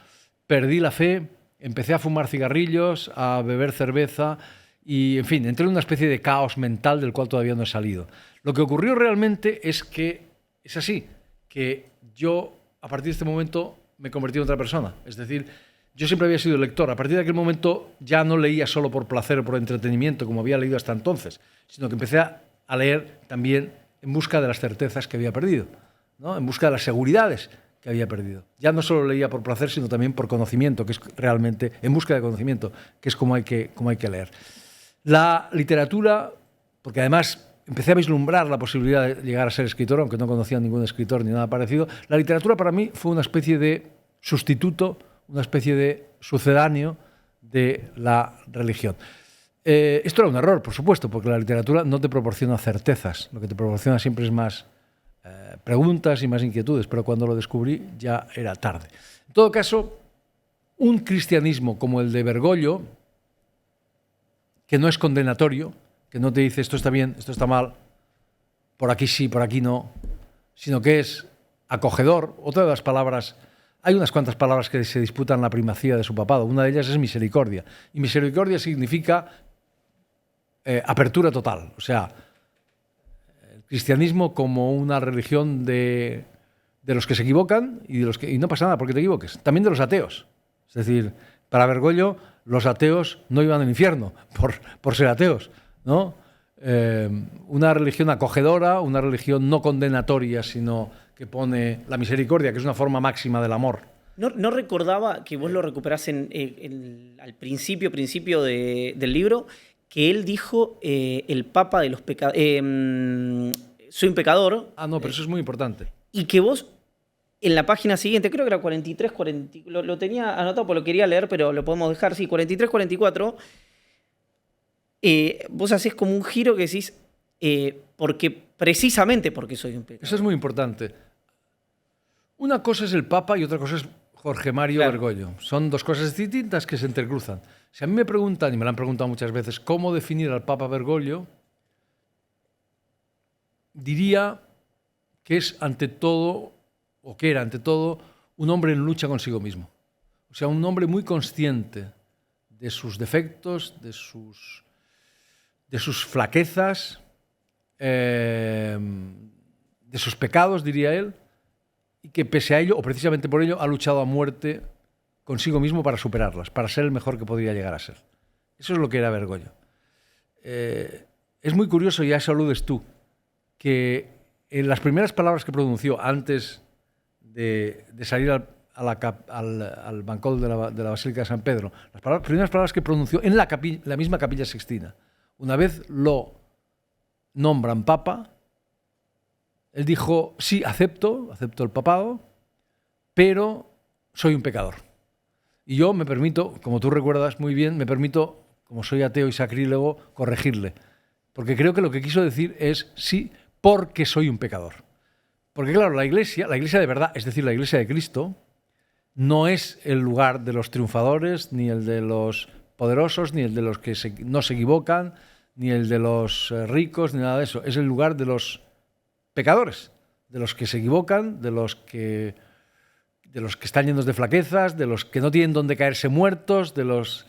perdí la fe, empecé a fumar cigarrillos, a beber cerveza y, en fin, entré en una especie de caos mental del cual todavía no he salido. Lo que ocurrió realmente es que es así, que yo a partir de este momento me convertí en otra persona. Es decir, yo siempre había sido lector. A partir de aquel momento ya no leía solo por placer o por entretenimiento, como había leído hasta entonces, sino que empecé a leer también en busca de las certezas que había perdido, ¿no? En busca de las seguridades que había perdido. Ya no solo leía por placer, sino también por conocimiento, que es realmente, en busca de conocimiento, que es como hay que leer. La literatura, porque además empecé a vislumbrar la posibilidad de llegar a ser escritor, aunque no conocía a ningún escritor ni nada parecido. La literatura para mí fue una especie de sustituto, una especie de sucedáneo de la religión. Esto era un error, por supuesto, porque la literatura no te proporciona certezas, lo que te proporciona siempre es más preguntas y más inquietudes, pero cuando lo descubrí ya era tarde. En todo caso, un cristianismo como el de Bergoglio, que no es condenatorio, que no te dice esto está bien, esto está mal, por aquí sí, por aquí no, sino que es acogedor. Otra de las palabras, hay unas cuantas palabras que se disputan la primacía de su papado, una de ellas es misericordia, y misericordia significa apertura total, o sea, el cristianismo como una religión de los que se equivocan y no pasa nada porque te equivoques, también de los ateos. Es decir, para Bergoglio los ateos no iban al infierno por ser ateos, ¿no? Una religión acogedora, una religión no condenatoria, sino que pone la misericordia, que es una forma máxima del amor. No recordaba que vos lo recuperás al principio del libro, que él dijo el Papa de los pecadores, soy un pecador. Ah, no, pero eso es muy importante. Y que vos en la página siguiente, creo que era 43, 40, lo tenía anotado porque lo quería leer, pero lo podemos dejar, sí, 43, 44, vos hacés como un giro que decís, precisamente porque soy un pecador. Eso es muy importante. Una cosa es el Papa y otra cosa es Jorge Mario Bergoglio. Son dos cosas distintas que se intercruzan. Si a mí me preguntan, y me lo han preguntado muchas veces, cómo definir al Papa Bergoglio, diría que es ante todo, o que era ante todo, un hombre en lucha consigo mismo. O sea, un hombre muy consciente de sus defectos, de sus flaquezas, de sus pecados, diría él, y que pese a ello, o precisamente por ello, ha luchado a muerte consigo mismo para superarlas, para ser el mejor que podría llegar a ser. Eso es lo que era Bergoglio. Es muy curioso, ya eso aludes tú, que en las primeras palabras que pronunció antes de salir al bancol de la Basílica de San Pedro, las primeras palabras que pronunció en la misma Capilla Sixtina, una vez lo nombran papa, él dijo, sí, acepto el papado, pero soy un pecador. Y yo me permito, como tú recuerdas muy bien, me permito, como soy ateo y sacrílego, corregirle. Porque creo que lo que quiso decir es sí, porque soy un pecador. Porque claro, la iglesia de verdad, es decir, la iglesia de Cristo, no es el lugar de los triunfadores, ni el de los poderosos, ni el de los que no se equivocan, ni el de los ricos, ni nada de eso. Es el lugar de los pecadores, de los que se equivocan, de los que están llenos de flaquezas, de los que no tienen dónde caerse muertos, de los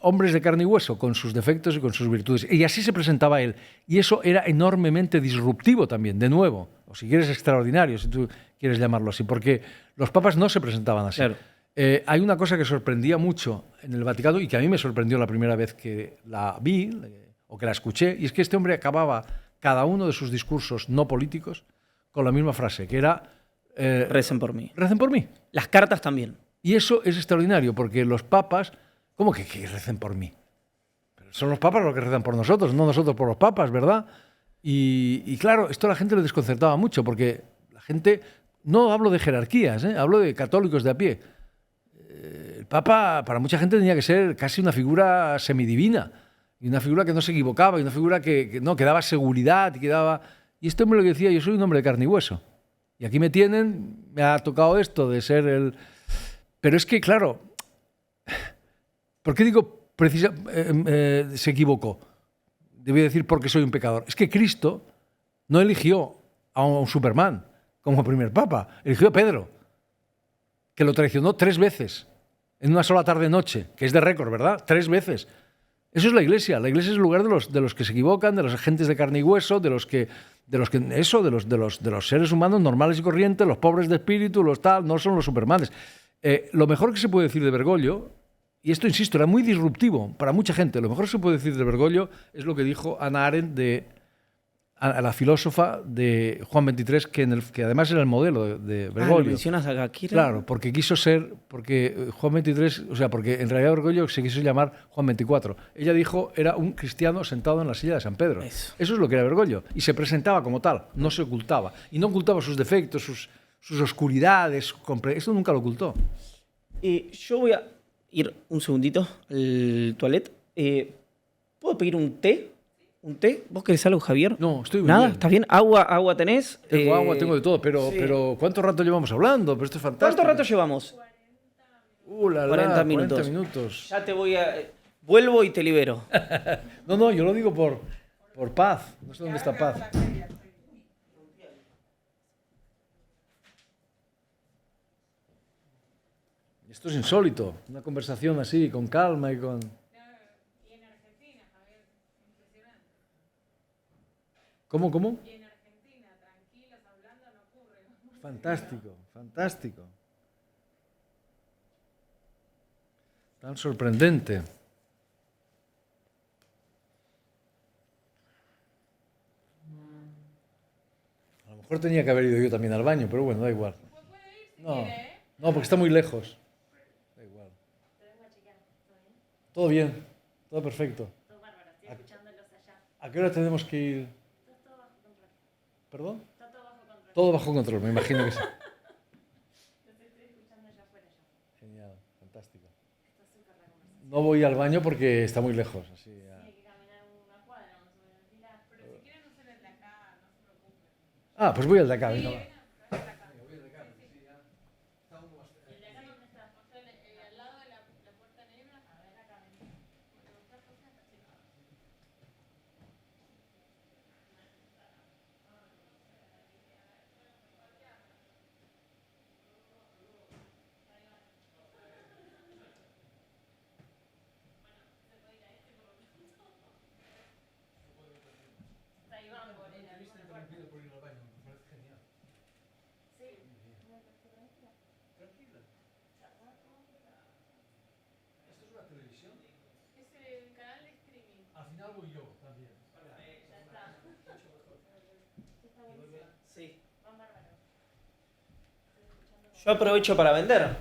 hombres de carne y hueso, con sus defectos y con sus virtudes. Y así se presentaba él. Y eso era enormemente disruptivo también, de nuevo, o si quieres extraordinario, si tú quieres llamarlo así, porque los papas no se presentaban así. Claro. Hay una cosa que sorprendía mucho en el Vaticano y que a mí me sorprendió la primera vez que la vi o que la escuché, y es que este hombre acababa cada uno de sus discursos no políticos con la misma frase, que era recen por mí. Recen por mí. Las cartas también. Y eso es extraordinario, porque los papas, ¿cómo que recen por mí? Pero son los papas los que rezan por nosotros, no nosotros por los papas, ¿verdad? Y claro, esto a la gente le desconcertaba mucho, porque la gente, no hablo de jerarquías, hablo de católicos de a pie. El papa para mucha gente tenía que ser casi una figura semidivina, y una figura que no se equivocaba, y una figura que daba seguridad, y este hombre lo que decía, yo soy un hombre de carne y hueso. Y aquí me tienen, me ha tocado esto de ser el... Pero es que, claro, ¿por qué digo se equivocó? Debí decir porque soy un pecador. Es que Cristo no eligió a un Superman como primer papa, eligió a Pedro, que lo traicionó 3 veces en una sola tarde-noche, que es de récord, ¿verdad? 3 veces. Eso es la Iglesia. La Iglesia es el lugar de los que se equivocan, de los agentes de carne y hueso, de los seres humanos normales y corrientes, los pobres de espíritu, los tal, no son los Supermanes. Lo mejor que se puede decir de Bergoglio, y esto, insisto, era muy disruptivo para mucha gente, lo mejor que se puede decir de Bergoglio es lo que dijo Hannah Arendt, a la filósofa de Juan XXIII, que además era el modelo de Bergoglio. ¿Lo mencionas acá? Claro, porque quiso ser, porque Juan XXIII, o sea, porque en realidad Bergoglio se quiso llamar Juan XXIV. Ella dijo, era un cristiano sentado en la silla de San Pedro. Eso es lo que era Bergoglio. Y se presentaba como tal, no se ocultaba. Y no ocultaba sus defectos, sus oscuridades, eso nunca lo ocultó. Yo voy a ir un segundito al toilet. ¿Puedo pedir un té? ¿Un té? ¿Vos querés algo, Javier? No, estoy bien. ¿Nada? Bien. ¿Estás bien? ¿Agua tenés? Tengo agua, tengo de todo, pero, sí. Pero ¿cuánto rato llevamos hablando? Pero esto es fantástico. ¿Cuánto rato llevamos? 40 minutos. 40 minutos. Ya te voy a... Vuelvo y te libero. No, yo lo digo por paz. No sé dónde está paz. Esto es insólito. Una conversación así, con calma y con... ¿Cómo? Y en Argentina, tranquilos, hablando, no ocurre. Fantástico, fantástico. Tan sorprendente. A lo mejor tenía que haber ido yo también al baño, pero bueno, da igual. Pues puede ir si quiere, ¿eh? No, porque está muy lejos. Da igual. Todo bien, todo perfecto. Todo bárbaro, estoy escuchándolos allá. ¿A qué hora tenemos que ir? Está todo bajo control. ¿Perdón? Está todo bajo control. Todo bajo control, me imagino que sí. Genial, fantástico. No voy al baño porque está muy lejos. Así, ya. Ah, pues voy al de acá, venga, va. Al final voy yo también. Sí. Yo aprovecho para vender.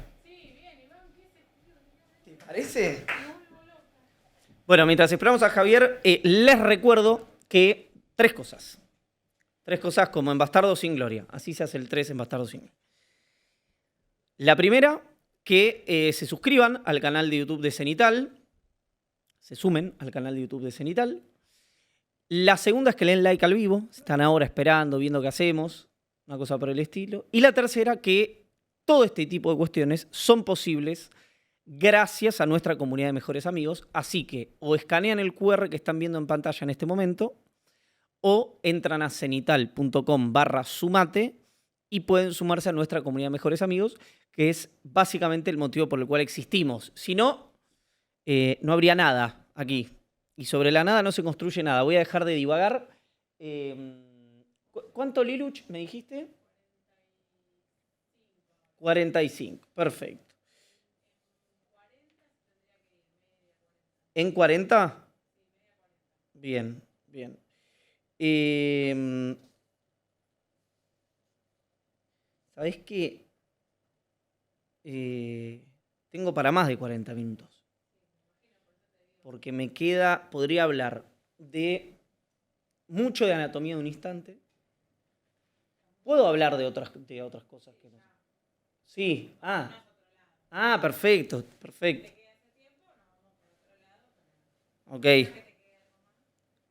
¿Te parece? Bueno, mientras esperamos a Javier, les recuerdo que tres cosas. Tres cosas como en Bastardo sin Gloria. Así se hace el 3 en Bastardo sin Gloria. La primera, que se suscriban al canal de YouTube de Cenital. Se sumen al canal de YouTube de Cenital. La segunda es que le den like al vivo. Están ahora esperando, viendo qué hacemos. Una cosa por el estilo. Y la tercera, que todo este tipo de cuestiones son posibles gracias a nuestra comunidad de mejores amigos. Así que o escanean el QR que están viendo en pantalla en este momento o entran a cenital.com/sumate y pueden sumarse a nuestra comunidad de mejores amigos, que es básicamente el motivo por el cual existimos. Si no, no habría nada aquí. Y sobre la nada no se construye nada. Voy a dejar de divagar. ¿Cuánto, Liluch, me dijiste? 45. Perfecto. ¿En 40? Bien, bien. ¿Sabés qué? Tengo para más de 40 minutos. Porque me queda, podría hablar de mucho de anatomía de un instante. Puedo hablar de otras cosas que no. Sí, perfecto, perfecto. Ok.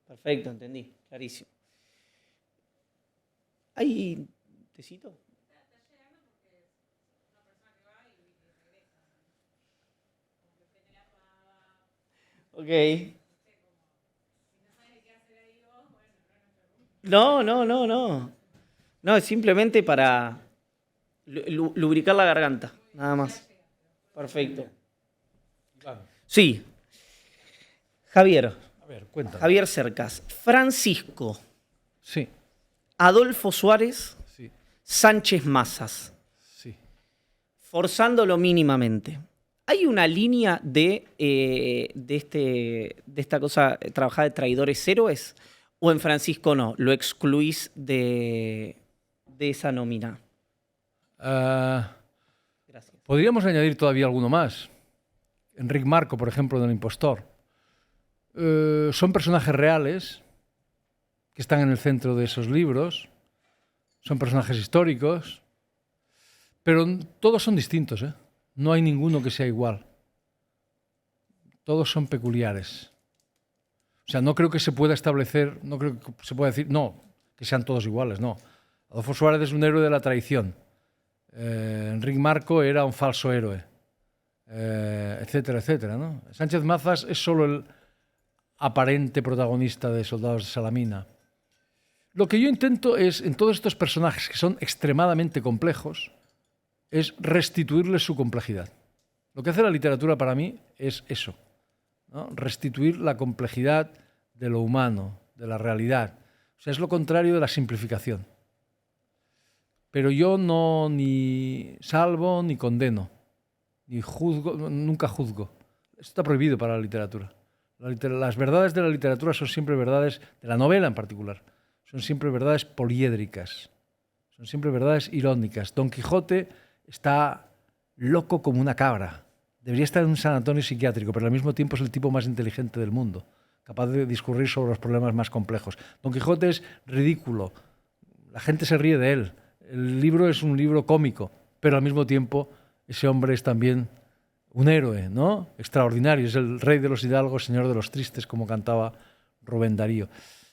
Perfecto, entendí, clarísimo. ¿Hay tecito? Ok. No, no, no, no. No, es simplemente para lubricar la garganta, nada más. Perfecto. Claro. Sí. Javier. A ver, cuéntame. Javier Cercas. Francisco. Sí, Adolfo Suárez. sí, Sánchez Mazas. sí. Forzándolo mínimamente. ¿Hay una línea de esta cosa trabajada de traidores héroes? ¿O en Francisco no? ¿Lo excluís de esa nómina? Gracias. Podríamos añadir todavía alguno más. Enric Marco, por ejemplo, del Impostor. Son personajes reales que están en el centro de esos libros. Son personajes históricos. Pero todos son distintos, ¿eh? No hay ninguno que sea igual. Todos son peculiares. O sea, no creo que se pueda establecer, no creo que se pueda decir, no, que sean todos iguales, no. Adolfo Suárez es un héroe de la traición. Enric Marco era un falso héroe. Etcétera, etcétera, ¿no? Sánchez Mazas es solo el aparente protagonista de Soldados de Salamina. Lo que yo intento es, en todos estos personajes que son extremadamente complejos, es restituirles su complejidad. Lo que hace la literatura para mí es eso, ¿no? Restituir la complejidad de lo humano, de la realidad. O sea, es lo contrario de la simplificación. Pero yo no ni salvo ni condeno, ni juzgo, nunca juzgo. Esto está prohibido para la literatura. Las verdades de la literatura son siempre verdades, de la novela en particular, son siempre verdades poliédricas, son siempre verdades irónicas. Don Quijote está loco como una cabra. Debería estar en un sanatorio psiquiátrico, pero al mismo tiempo es el tipo más inteligente del mundo, capaz de discurrir sobre los problemas más complejos. Don Quijote es ridículo, la gente se ríe de él, El libro es un libro cómico, pero al mismo tiempo ese hombre es también un héroe, ¿no? Extraordinario, es el rey de los hidalgos, señor de los tristes, como cantaba Rubén Darío.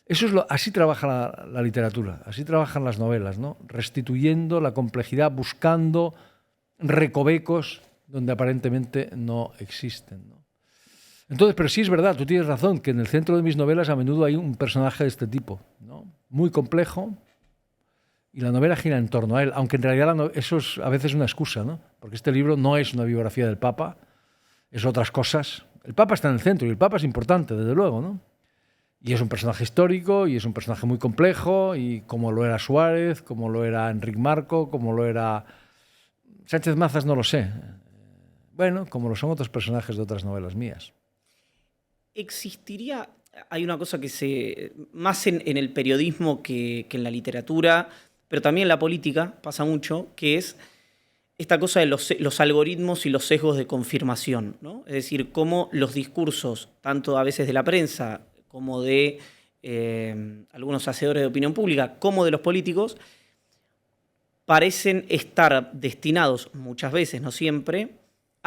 Eso es así trabaja la literatura, así trabajan las novelas, ¿no? Restituyendo la complejidad, buscando recovecos donde aparentemente no existen, ¿no? Entonces, pero sí es verdad, tú tienes razón, que en el centro de mis novelas a menudo hay un personaje de este tipo, ¿no? Muy complejo, y la novela gira en torno a él, aunque en realidad eso es a veces una excusa, ¿no? Porque este libro no es una biografía del Papa, es otras cosas. El Papa está en el centro y el Papa es importante, desde luego, ¿no? Y es un personaje histórico y es un personaje muy complejo, y como lo era Suárez, como lo era Enric Marco, como lo era Sánchez Mazas, no lo sé. Bueno, como lo son otros personajes de otras novelas mías. Existiría, hay una cosa que más en el periodismo que en la literatura, pero también en la política pasa mucho, que es esta cosa de los algoritmos y los sesgos de confirmación, ¿no? Es decir, cómo los discursos, tanto a veces de la prensa como de algunos hacedores de opinión pública, como de los políticos, parecen estar destinados muchas veces, no siempre,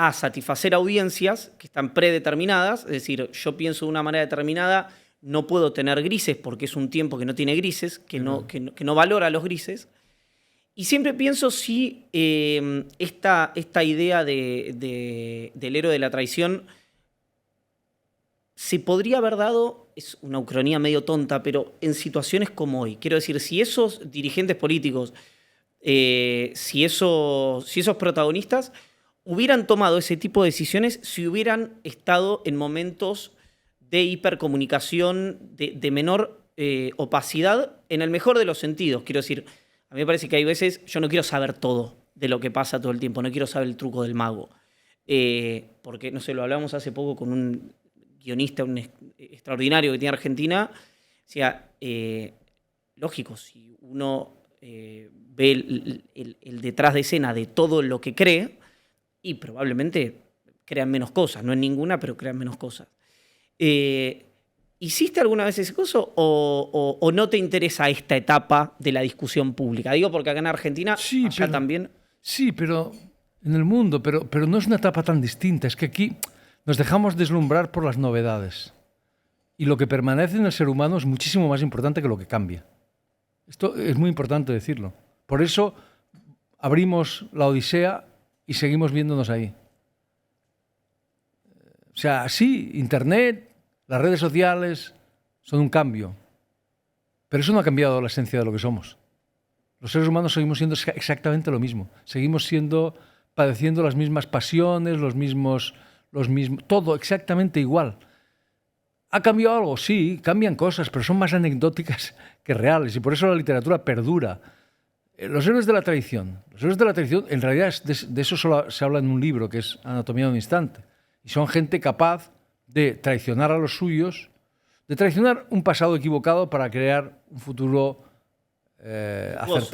a satisfacer audiencias que están predeterminadas. Es decir, yo pienso de una manera determinada, no puedo tener grises porque es un tiempo que no tiene grises, que no valora los grises. Y siempre pienso si esta idea del héroe de la traición se podría haber dado, es una ucronía medio tonta, pero en situaciones como hoy. Quiero decir, si esos dirigentes políticos, si esos protagonistas hubieran tomado ese tipo de decisiones, si hubieran estado en momentos de hipercomunicación, de menor opacidad, en el mejor de los sentidos. Quiero decir, a mí me parece que hay veces, yo no quiero saber todo de lo que pasa todo el tiempo, no quiero saber el truco del mago. Porque, no sé, lo hablamos hace poco con un guionista extraordinario que tiene Argentina. O sea, lógico, si uno ve el detrás de escena de todo lo que cree, y probablemente crean menos cosas, no en ninguna, pero crean menos cosas. ¿Hiciste alguna vez ese coso o no te interesa esta etapa de la discusión pública? Digo porque acá en Argentina, sí, allá también. Sí, pero en el mundo, pero no es una etapa tan distinta. Es que aquí nos dejamos deslumbrar por las novedades. Y lo que permanece en el ser humano es muchísimo más importante que lo que cambia. Esto es muy importante decirlo. Por eso abrimos la Odisea y seguimos viéndonos ahí. O sea, sí, Internet, las redes sociales son un cambio, pero eso no ha cambiado la esencia de lo que somos. Los seres humanos seguimos siendo exactamente lo mismo. Seguimos padeciendo las mismas pasiones, los mismos, todo exactamente igual. ¿Ha cambiado algo? Sí, cambian cosas, pero son más anecdóticas que reales, y por eso la literatura perdura. Los héroes de la tradición. Los héroes de la tradición, en realidad, de eso solo se habla en un libro, que es Anatomía de un instante. Y son gente capaz de traicionar a los suyos, de traicionar un pasado equivocado para crear un futuro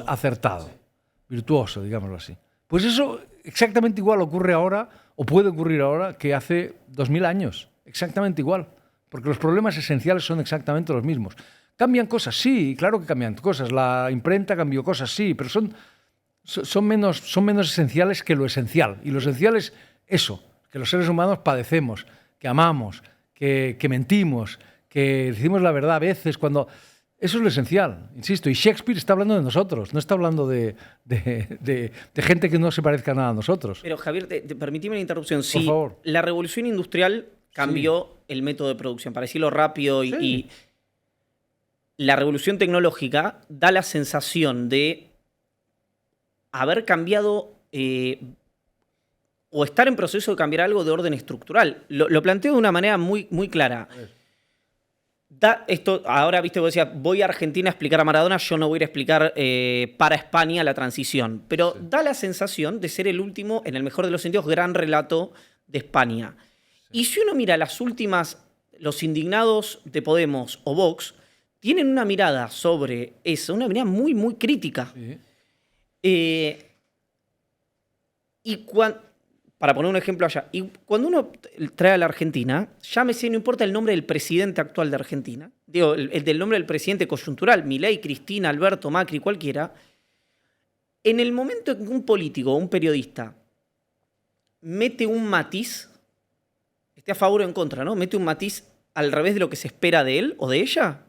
acertado, virtuoso, digámoslo así. Pues eso exactamente igual ocurre ahora, o puede ocurrir ahora, que hace 2000 años. Exactamente igual. Porque los problemas esenciales son exactamente los mismos. ¿Cambian cosas? Sí, claro que cambian cosas. La imprenta cambió cosas, sí, pero son menos esenciales que lo esencial. Y lo esencial es eso, que los seres humanos padecemos, que amamos, que mentimos, que decimos la verdad a veces cuando... Eso es lo esencial, insisto. Y Shakespeare está hablando de nosotros, no está hablando de gente que no se parezca nada a nosotros. Pero Javier, permíteme una interrupción. Por favor. La revolución industrial cambió el método de producción, para decirlo rápido, y la revolución tecnológica da la sensación de haber cambiado o estar en proceso de cambiar algo de orden estructural. Lo planteo de una manera muy, muy clara. Ahora, viste, vos decías, voy a Argentina a explicar a Maradona, yo no voy a ir a explicar para España la transición. Pero da la sensación de ser el último, en el mejor de los sentidos, gran relato de España. Y si uno mira las últimas, los indignados de Podemos o Vox, tienen una mirada sobre eso, una mirada muy, muy crítica. Sí. Para poner un ejemplo allá, y cuando uno trae a la Argentina, llámese, no importa el nombre del presidente actual de Argentina, digo, el del nombre del presidente coyuntural, Milei, Cristina, Alberto, Macri, cualquiera, En el momento en que un político o un periodista mete un matiz, esté a favor o en contra, ¿no? Mete un matiz al revés de lo que se espera de él o de ella,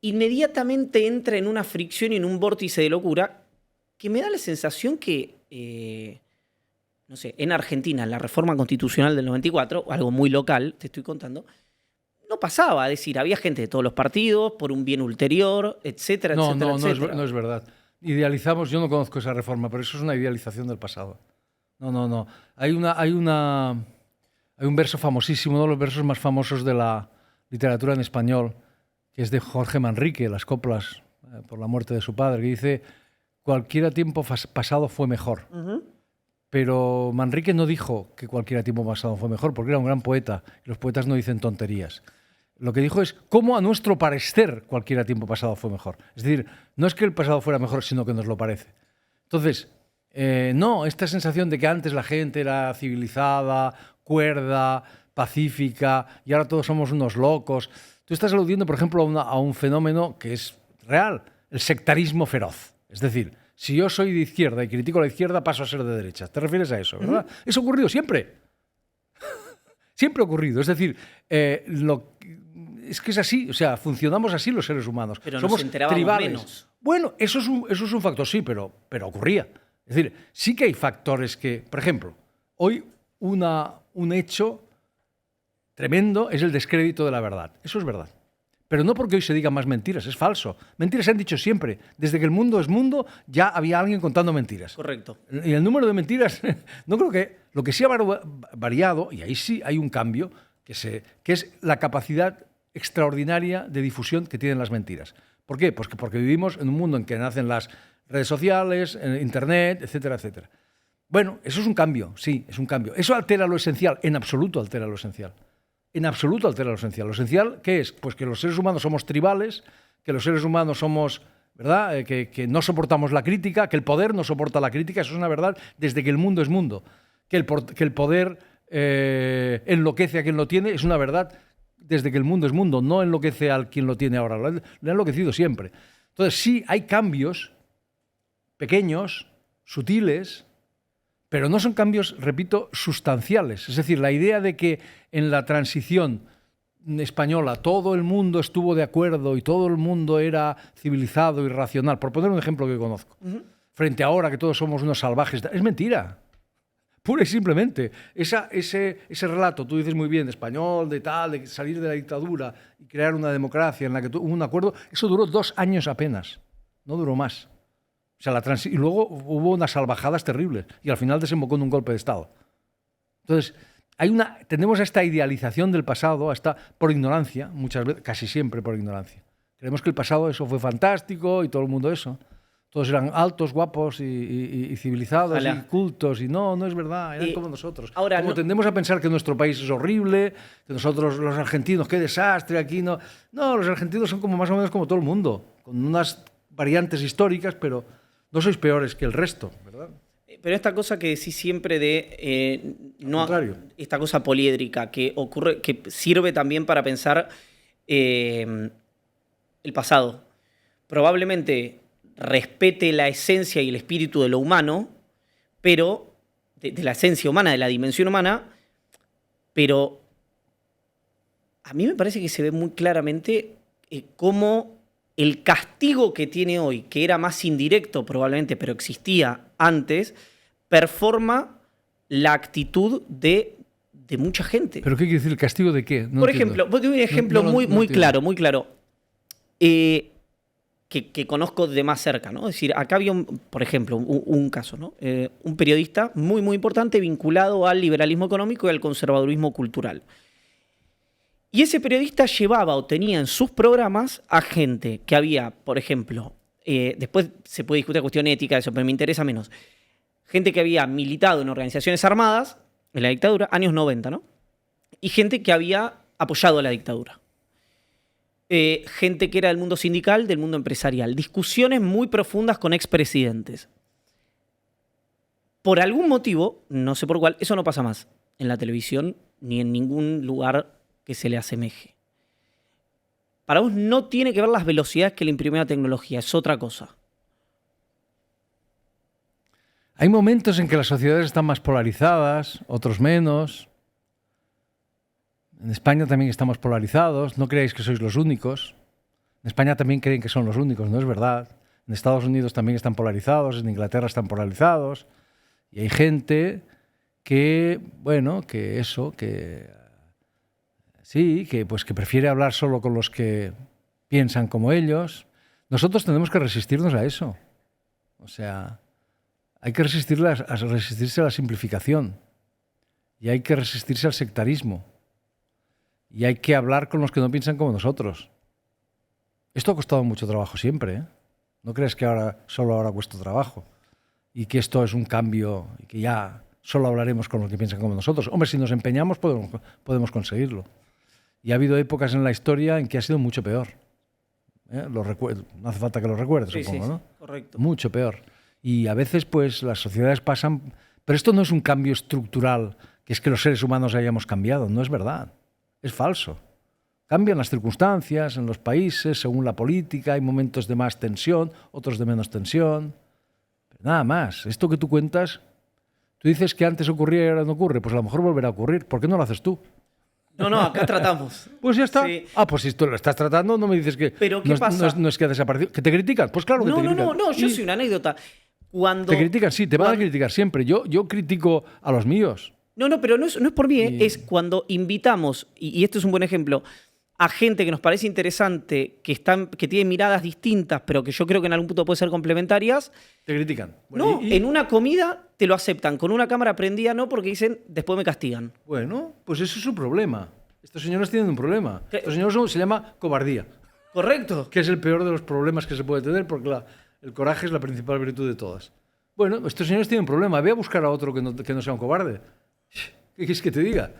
inmediatamente entra en una fricción y en un vórtice de locura que me da la sensación que, no sé, en Argentina, en la reforma constitucional del 94, algo muy local, te estoy contando, no pasaba. Es decir, había gente de todos los partidos, por un bien ulterior, etcétera, No, etcétera, no, etcétera. no es verdad. Idealizamos, yo no conozco esa reforma, pero eso es una idealización del pasado. No. Hay un verso famosísimo, uno de los versos más famosos de la literatura en español, que es de Jorge Manrique, Las coplas por la muerte de su padre, que dice: cualquier tiempo pasado fue mejor. Pero Manrique no dijo que cualquier tiempo pasado fue mejor, porque era un gran poeta, y los poetas no dicen tonterías. Lo que dijo es cómo a nuestro parecer cualquier tiempo pasado fue mejor. Es decir, no es que el pasado fuera mejor, sino que nos lo parece. Entonces, no, esta sensación de que antes la gente era civilizada, cuerda, pacífica, y ahora todos somos unos locos. Tú estás aludiendo, por ejemplo, a un fenómeno que es real, el sectarismo feroz. Es decir, si yo soy de izquierda y critico a la izquierda, paso a ser de derecha. ¿Te refieres a eso, verdad? Eso ha ocurrido siempre. Siempre ha ocurrido. Es decir, es que es así. O sea, funcionamos así los seres humanos. Pero somos nos enterábamos tribales. menos. Bueno, eso es un factor, sí, pero ocurría. Es decir, sí que hay factores que, por ejemplo, hoy un hecho tremendo es el descrédito de la verdad. Eso es verdad. Pero no porque hoy se digan más mentiras, es falso. Mentiras se han dicho siempre. Desde que el mundo es mundo, ya había alguien contando mentiras. Correcto. Y el número de mentiras, no creo que... Lo que sí ha variado, y ahí sí hay un cambio, que es la capacidad extraordinaria de difusión que tienen las mentiras. ¿Por qué? Pues porque vivimos en un mundo en que nacen las redes sociales, Internet, etcétera, etcétera. Bueno, eso es un cambio, sí, es un cambio. ¿Eso altera lo esencial? En absoluto altera lo esencial. En absoluto altera lo esencial. Lo esencial, ¿qué es? Pues que los seres humanos somos tribales, que los seres humanos somos, ¿verdad? Que no soportamos la crítica, que el poder no soporta la crítica. Eso es una verdad desde que el mundo es mundo. Que el poder enloquece a quien lo tiene, es una verdad desde que el mundo es mundo. No enloquece a quien lo tiene ahora, lo ha enloquecido siempre. Entonces sí, hay cambios pequeños, sutiles, pero no son cambios, repito, sustanciales. Es decir, la idea de que en la transición española todo el mundo estuvo de acuerdo y todo el mundo era civilizado y racional, por poner un ejemplo que conozco, frente a ahora que todos somos unos salvajes, es mentira. Pura y simplemente. Ese relato, tú dices muy bien, de español, de tal, de salir de la dictadura y crear una democracia en la que hubo un acuerdo, eso duró 2 años apenas, no duró más. O sea, y luego hubo unas salvajadas terribles y al final desembocó en un golpe de Estado. Entonces, tenemos esta idealización del pasado, por ignorancia, muchas veces, casi siempre por ignorancia. Creemos que el pasado eso fue fantástico y todo el mundo eso. Todos eran altos, guapos y civilizados. Ojalá. Y cultos. Y no es verdad, eran como nosotros. Ahora, como tendemos a pensar que nuestro país es horrible, que nosotros, los argentinos, qué desastre aquí. No, los argentinos son como más o menos como todo el mundo, con unas variantes históricas, pero no sois peores que el resto, ¿verdad? Pero esta cosa que decís siempre de esta cosa poliédrica que ocurre, que sirve también para pensar el pasado. Probablemente respete la esencia y el espíritu de lo humano, pero de la esencia humana, de la dimensión humana, pero a mí me parece que se ve muy claramente cómo el castigo que tiene hoy, que era más indirecto probablemente, pero existía antes, performa la actitud de mucha gente. ¿Pero qué quiere decir el castigo de qué? No Por ejemplo, vos tenés un ejemplo muy claro, muy claro, que conozco de más cerca, ¿no? Es decir, acá había, por ejemplo, un caso, ¿no? Un periodista muy, muy importante vinculado al liberalismo económico y al conservadurismo cultural. Y ese periodista llevaba o tenía en sus programas a gente que había, por ejemplo, después se puede discutir la cuestión ética, eso, pero me interesa menos, gente que había militado en organizaciones armadas en la dictadura, años 90, ¿no? Y gente que había apoyado a la dictadura. Gente que era del mundo sindical, del mundo empresarial. Discusiones muy profundas con expresidentes. Por algún motivo, no sé por cuál, eso no pasa más en la televisión ni en ningún lugar que se le asemeje. Para vos no tiene que ver las velocidades que le imprime la tecnología, es otra cosa. Hay momentos en que las sociedades están más polarizadas, otros menos. En España también estamos polarizados, no creáis que sois los únicos. En España también creen que son los únicos, no es verdad. En Estados Unidos también están polarizados, en Inglaterra están polarizados. Y hay gente que, bueno, que sí, que prefiere hablar solo con los que piensan como ellos. Nosotros tenemos que resistirnos a eso. O sea, hay que resistirse a la simplificación. Y hay que resistirse al sectarismo. Y hay que hablar con los que no piensan como nosotros. Esto ha costado mucho trabajo siempre, ¿eh? No crees que solo ahora cuesta trabajo. Y que esto es un cambio y que ya solo hablaremos con los que piensan como nosotros. Hombre, si nos empeñamos podemos conseguirlo. Y ha habido épocas en la historia en que ha sido mucho peor. No hace falta que lo recuerdes, Sí, supongo, sí, ¿no? sí, correcto. Mucho peor. Y a veces, pues, las sociedades pasan... Pero esto no es un cambio estructural, que es que los seres humanos hayamos cambiado. No es verdad. Es falso. Cambian las circunstancias en los países, según la política. Hay momentos de más tensión, otros de menos tensión. Pero nada más. Esto que tú cuentas, tú dices que antes ocurría y ahora no ocurre. Pues a lo mejor volverá a ocurrir. ¿Por qué no lo haces tú? No, acá tratamos. Pues ya está. Sí. Pues si tú lo estás tratando, no me dices que... Pero ¿qué pasa? No es que ha desaparecido. ¿Que te critican? Pues claro que te critican. No, yo Sí. soy una anécdota. Cuando... Te critican, sí, te van a criticar siempre. Yo critico a los míos. No, pero no es por mí, es cuando invitamos, y este es un buen ejemplo, a gente que nos parece interesante, que tiene miradas distintas, pero que yo creo que en algún punto pueden ser complementarias. Te critican. Bueno, En una comida te lo aceptan, con una cámara prendida no, porque dicen, después me castigan. Bueno, pues eso es su problema. Estos señores tienen un problema. ¿Qué? Estos señores se llama cobardía, ¿Correcto? que es el peor de los problemas que se puede tener, porque el coraje es la principal virtud de todas. Bueno, estos señores tienen un problema. Ve a buscar a otro que no sea un cobarde. ¿Qué quieres que te diga?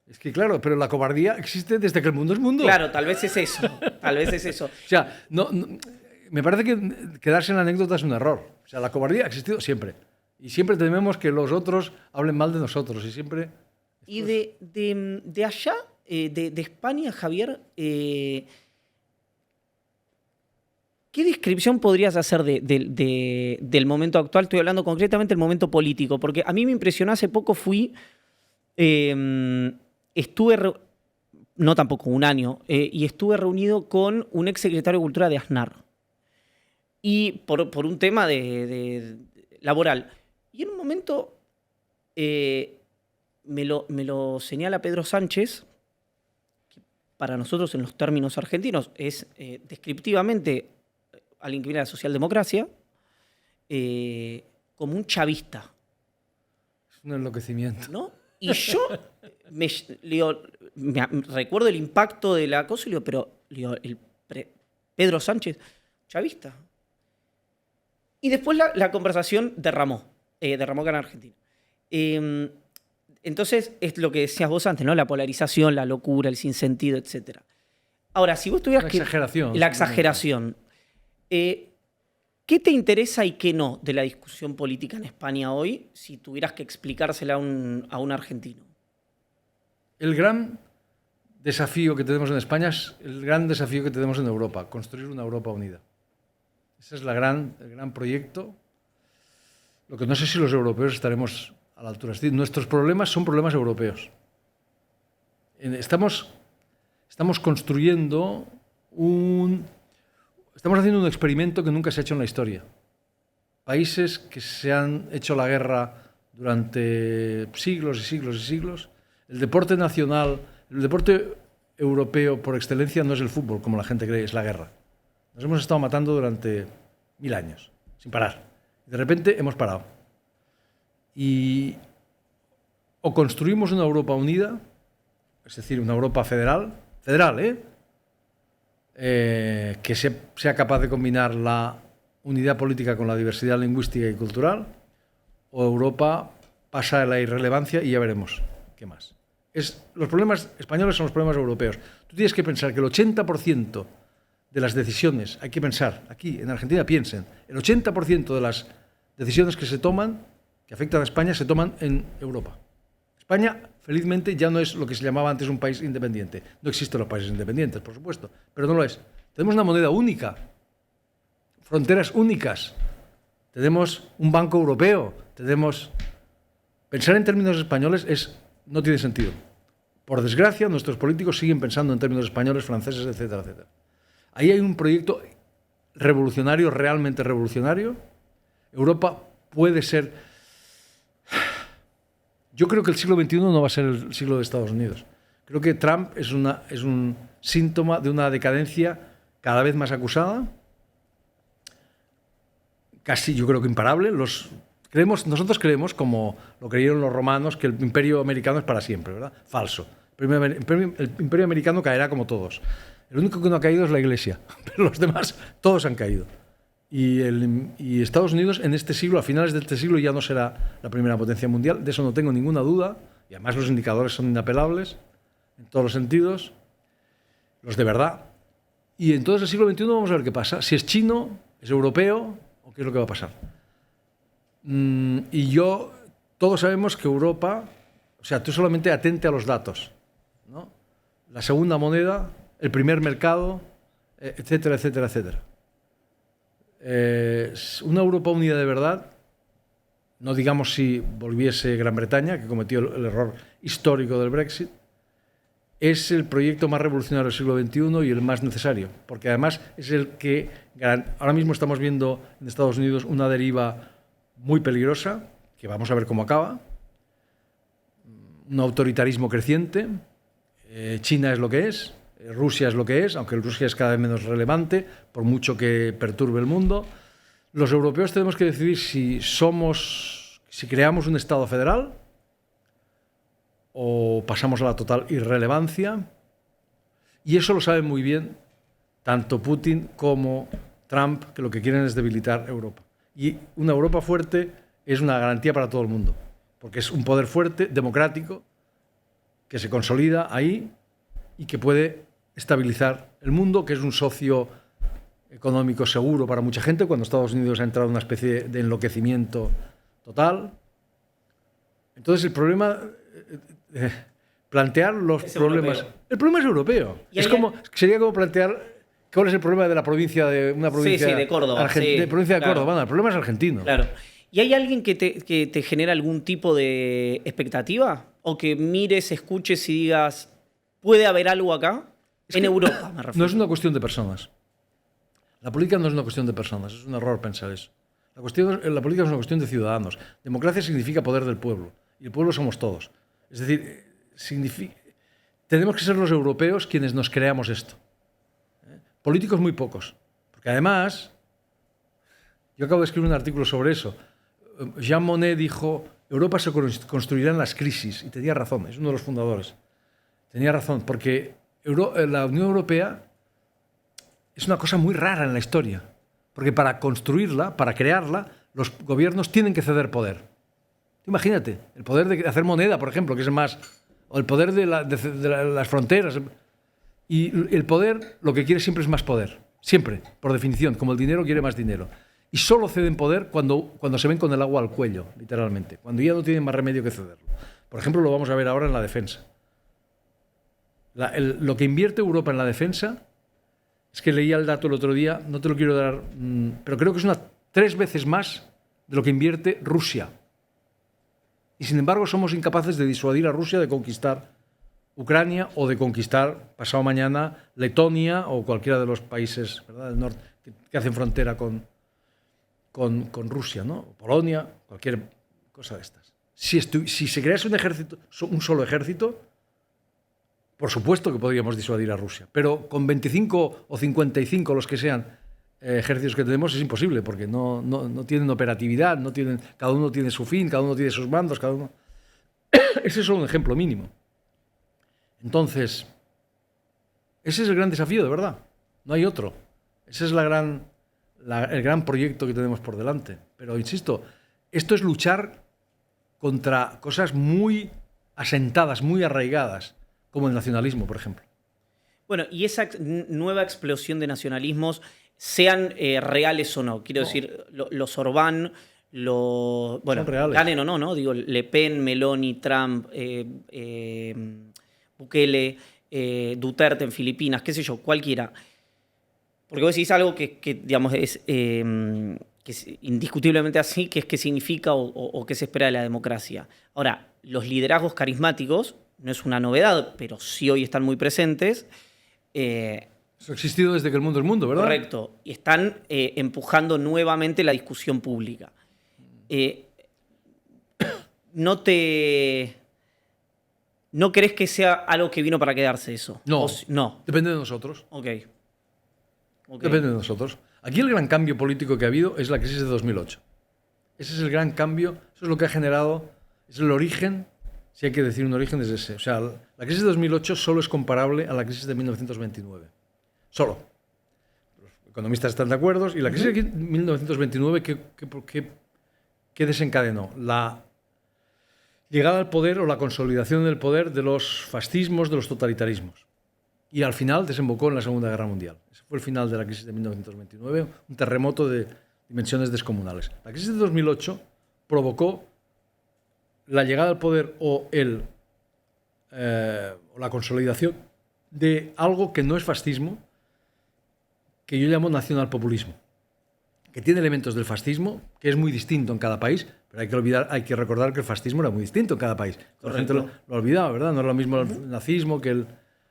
Es que claro, pero la cobardía existe desde que el mundo es mundo. Claro, tal vez es eso. Tal vez es eso. O sea, me parece que quedarse en la anécdota es un error. O sea, la cobardía ha existido siempre. Y siempre tememos que los otros hablen mal de nosotros. Y siempre... Y de allá, de España, Javier, ¿qué descripción podrías hacer del momento actual? Estoy hablando concretamente del momento político, porque a mí me impresionó hace poco, estuve, no tampoco un año, y estuve reunido con un ex secretario de Cultura de Aznar. Y por un tema de laboral. Y en un momento me lo señala Pedro Sánchez, que para nosotros en los términos argentinos es descriptivamente alguien que viene de la socialdemocracia, como un chavista. Es un enloquecimiento. ¿No? Y yo recuerdo el impacto de la cosa y le digo, pero Pedro Sánchez, chavista. Y después la conversación derramó acá en Argentina. Entonces, es lo que decías vos antes, ¿no? La polarización, la locura, el sinsentido, etc. Ahora, si vos tuvieras La exageración. La exageración. ¿Qué te interesa y qué no de la discusión política en España hoy, si tuvieras que explicársela a un argentino? El gran desafío que tenemos en España es el gran desafío que tenemos en Europa, construir una Europa unida. Ese es el gran proyecto. Lo que no sé si los europeos estaremos a la altura. Es decir, nuestros problemas son problemas europeos. Estamos construyendo Estamos haciendo un experimento que nunca se ha hecho en la historia. Países que se han hecho la guerra durante siglos y siglos y siglos. El deporte nacional, el deporte europeo por excelencia no es el fútbol, como la gente cree, es la guerra. Nos hemos estado matando durante 1000 años, sin parar. De repente hemos parado. Y o construimos una Europa unida, es decir, una Europa federal, que sea capaz de combinar la unidad política con la diversidad lingüística y cultural, o Europa pasa a la irrelevancia y ya veremos qué más. Los problemas españoles son los problemas europeos. Tú tienes que pensar que el 80% de las decisiones, hay que pensar, aquí en Argentina piensen, el 80% de las decisiones que se toman, que afectan a España, se toman en Europa. España, felizmente, ya no es lo que se llamaba antes un país independiente. No existen los países independientes, por supuesto, pero no lo es. Tenemos una moneda única, fronteras únicas, tenemos un banco europeo, tenemos... Pensar en términos españoles no tiene sentido. Por desgracia, nuestros políticos siguen pensando en términos españoles, franceses, etcétera, etcétera. Ahí hay un proyecto revolucionario, realmente revolucionario. Europa puede ser... Yo creo que el siglo XXI no va a ser el siglo de Estados Unidos. Creo que Trump es un síntoma de una decadencia cada vez más acusada, casi yo creo que imparable. Nosotros creemos, como lo creyeron los romanos, que el imperio americano es para siempre, ¿verdad? Falso. El imperio americano caerá como todos. El único que no ha caído es la Iglesia, pero los demás todos han caído. Y Estados Unidos en este siglo, a finales de este siglo, ya no será la primera potencia mundial, de eso no tengo ninguna duda, y además los indicadores son inapelables en todos los sentidos, los de verdad. Y entonces el siglo XXI vamos a ver qué pasa, si es chino, es europeo, o qué es lo que va a pasar. Todos sabemos que Europa, o sea, tú solamente atente a los datos, ¿no? La segunda moneda, el primer mercado, etcétera, etcétera, etcétera. Una Europa unida de verdad, no digamos si volviese Gran Bretaña, que cometió el error histórico del Brexit, es el proyecto más revolucionario del siglo XXI y el más necesario, porque además es el que... Ahora mismo estamos viendo en Estados Unidos una deriva muy peligrosa, que vamos a ver cómo acaba, un autoritarismo creciente, China es lo que es, Rusia es lo que es, aunque Rusia es cada vez menos relevante, por mucho que perturbe el mundo. Los europeos tenemos que decidir si creamos un Estado federal o pasamos a la total irrelevancia. Y eso lo saben muy bien tanto Putin como Trump, que lo que quieren es debilitar Europa. Y una Europa fuerte es una garantía para todo el mundo, porque es un poder fuerte, democrático, que se consolida ahí y que puede estabilizar el mundo, que es un socio económico seguro para mucha gente, cuando Estados Unidos ha entrado en una especie de enloquecimiento total. Entonces el problema, plantear los problemas... Europeo. El problema es europeo. Sería como plantear cuál es el problema de la provincia de una provincia... Sí, de Córdoba. De provincia de Córdoba. Bueno, el problema es argentino. Claro. ¿Y hay alguien que te genera algún tipo de expectativa? ¿O que mires, escuches y digas, ¿puede haber algo acá? En Europa, me refiero. No es una cuestión de personas. La política no es una cuestión de personas, es un error pensar eso. La política es una cuestión de ciudadanos. Democracia significa poder del pueblo, y el pueblo somos todos. Es decir, tenemos que ser los europeos quienes nos creamos esto. Políticos muy pocos. Porque además, yo acabo de escribir un artículo sobre eso. Jean Monnet dijo, Europa se construirá en las crisis, y tenía razón, es uno de los fundadores. Tenía razón, porque la Unión Europea es una cosa muy rara en la historia, porque para construirla, para crearla, los gobiernos tienen que ceder poder. Imagínate, el poder de hacer moneda, por ejemplo, que es el más... o el poder de las fronteras. Y el poder lo que quiere siempre es más poder, siempre, por definición, como el dinero quiere más dinero. Y solo ceden poder cuando se ven con el agua al cuello, literalmente, cuando ya no tienen más remedio que cederlo. Por ejemplo, lo vamos a ver ahora en la defensa. Lo que invierte Europa en la defensa, es que leía el dato el otro día, no te lo quiero dar, pero creo que es 3 veces más de lo que invierte Rusia. Y sin embargo somos incapaces de disuadir a Rusia de conquistar Ucrania o de conquistar pasado mañana Letonia o cualquiera de los países, ¿verdad?, del norte que hacen frontera con Rusia, ¿no? Polonia, cualquier cosa de estas. Si se crease un solo ejército, por supuesto que podríamos disuadir a Rusia, pero con 25 o 55, los que sean, ejércitos que tenemos, es imposible, porque no tienen operatividad, cada uno tiene su fin, cada uno tiene sus mandos, cada uno... Ese es solo un ejemplo mínimo. Entonces, ese es el gran desafío, de verdad. No hay otro. Ese es el gran proyecto que tenemos por delante. Pero, insisto, esto es luchar contra cosas muy asentadas, muy arraigadas, como el nacionalismo, por ejemplo. Bueno, y esa nueva explosión de nacionalismos, sean reales o no, quiero decir, los Orbán, bueno, ganen o no, digo, Le Pen, Meloni, Trump, Bukele, Duterte en Filipinas, qué sé yo, cualquiera. Porque vos decís algo que digamos, que es indiscutiblemente así, que es qué significa o qué se espera de la democracia. Ahora, los liderazgos carismáticos, no es una novedad, pero sí hoy están muy presentes. Eso ha existido desde que el mundo es mundo, ¿verdad? Correcto. Y están empujando nuevamente la discusión pública. ¿No crees que sea algo que vino para quedarse eso? No. No. Depende de nosotros. Ok. Depende de nosotros. Aquí el gran cambio político que ha habido es la crisis de 2008. Ese es el gran cambio, eso es lo que ha generado, es el origen, si hay que decir un origen, es ese. O sea, la crisis de 2008 solo es comparable a la crisis de 1929. Solo. Los economistas están de acuerdo. Y la crisis de 1929, ¿qué desencadenó? La llegada al poder o la consolidación del poder de los fascismos, de los totalitarismos. Y al final desembocó en la Segunda Guerra Mundial. Ese fue el final de la crisis de 1929, un terremoto de dimensiones descomunales. La crisis de 2008 provocó la llegada al poder o la consolidación de algo que no es fascismo, que yo llamo nacionalpopulismo, que tiene elementos del fascismo, que es muy distinto en cada país, pero hay que recordar que el fascismo era muy distinto en cada país. La gente lo ha olvidado, ¿verdad? No es lo mismo el nazismo que el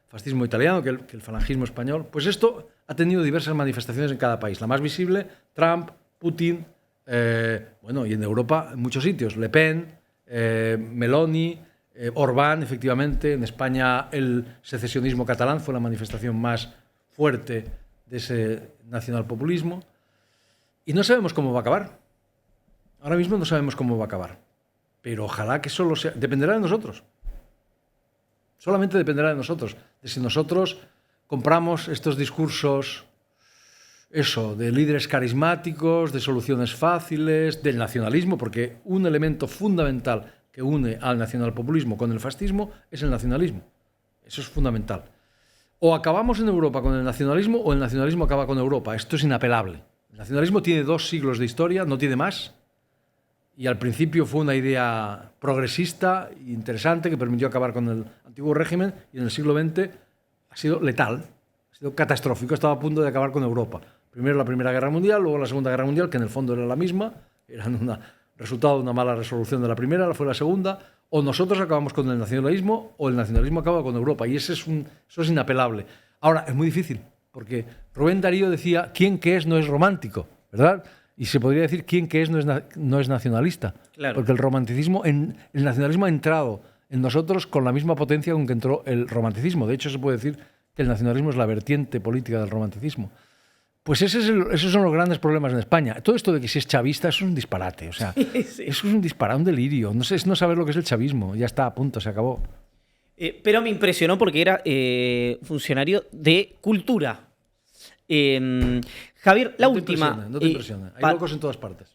fascismo italiano, que el falangismo español. Pues esto ha tenido diversas manifestaciones en cada país. La más visible, Trump, Putin, y en Europa en muchos sitios, Le Pen, Meloni, Orbán, efectivamente. En España el secesionismo catalán fue la manifestación más fuerte de ese nacionalpopulismo. Y no sabemos cómo va a acabar. Ahora mismo no sabemos cómo va a acabar. Pero ojalá que solo sea... Dependerá de nosotros. Solamente dependerá de nosotros. De si nosotros compramos estos discursos, de líderes carismáticos, de soluciones fáciles, del nacionalismo, porque un elemento fundamental que une al nacionalpopulismo con el fascismo es el nacionalismo. Eso es fundamental. O acabamos en Europa con el nacionalismo o el nacionalismo acaba con Europa. Esto es inapelable. El nacionalismo tiene 2 siglos de historia, no tiene más. Y al principio fue una idea progresista e interesante que permitió acabar con el antiguo régimen, y en el siglo XX ha sido letal, ha sido catastrófico, estaba a punto de acabar con Europa. Primero la Primera Guerra Mundial, luego la Segunda Guerra Mundial, que en el fondo era la misma, eran un resultado de una mala resolución de la primera, fue la segunda. O nosotros acabamos con el nacionalismo o el nacionalismo acaba con Europa, y eso es inapelable. Ahora, es muy difícil, porque Rubén Darío decía, ¿quién que es no es romántico? ¿Verdad? Y se podría decir, ¿quién que es no es nacionalista? Claro. Porque el nacionalismo ha entrado en nosotros con la misma potencia con que entró el romanticismo. De hecho, se puede decir que el nacionalismo es la vertiente política del romanticismo. Pues esos son los grandes problemas en España. Todo esto de que si es chavista, eso es un disparate. O sea, sí. Eso es un disparate, un delirio. No sé, es no saber lo que es el chavismo. Ya está, a punto, se acabó. Pero me impresionó porque era funcionario de cultura. Javier, la última. No te impresiona. Hay locos en todas partes.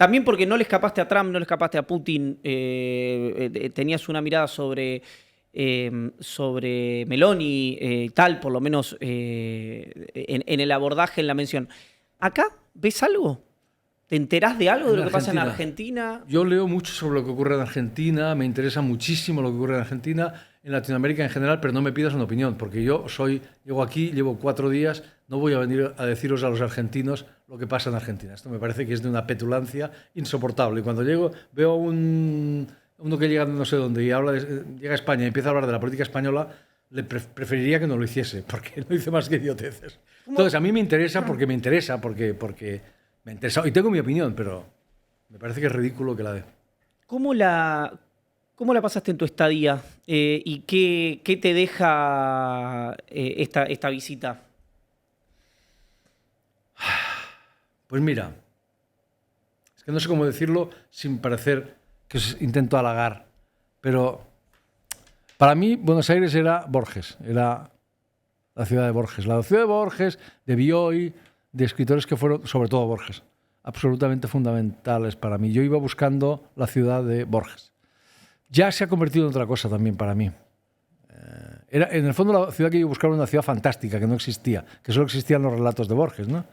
También porque no le escapaste a Trump, no le escapaste a Putin. Tenías una mirada sobre Meloni y tal, por lo menos en el abordaje, en la mención. ¿Acá ves algo? ¿Te enterás de algo de lo que pasa en Argentina? Yo leo mucho sobre lo que ocurre en Argentina, me interesa muchísimo lo que ocurre en Argentina, en Latinoamérica en general, pero no me pidas una opinión, porque llego aquí, llevo 4 días, no voy a venir a deciros a los argentinos lo que pasa en Argentina. Esto me parece que es de una petulancia insoportable. Y cuando llego, veo uno que llega no sé dónde y llega a España y empieza a hablar de la política española, le preferiría que no lo hiciese, porque no dice más que idioteces. Entonces, a mí me interesa porque me interesa, porque me interesa, y tengo mi opinión, pero me parece que es ridículo que la dé. ¿Cómo la pasaste en tu estadía? ¿Y qué te deja esta visita? Pues mira, es que no sé cómo decirlo sin parecer que os intento halagar, pero para mí Buenos Aires era Borges, era la ciudad de Borges. La ciudad de Borges, de Bioy, de escritores que fueron, sobre todo Borges, absolutamente fundamentales para mí. Yo iba buscando la ciudad de Borges. Ya se ha convertido en otra cosa también para mí. En el fondo la ciudad que yo buscaba era una ciudad fantástica, que no existía, que solo existían los relatos de Borges, ¿no?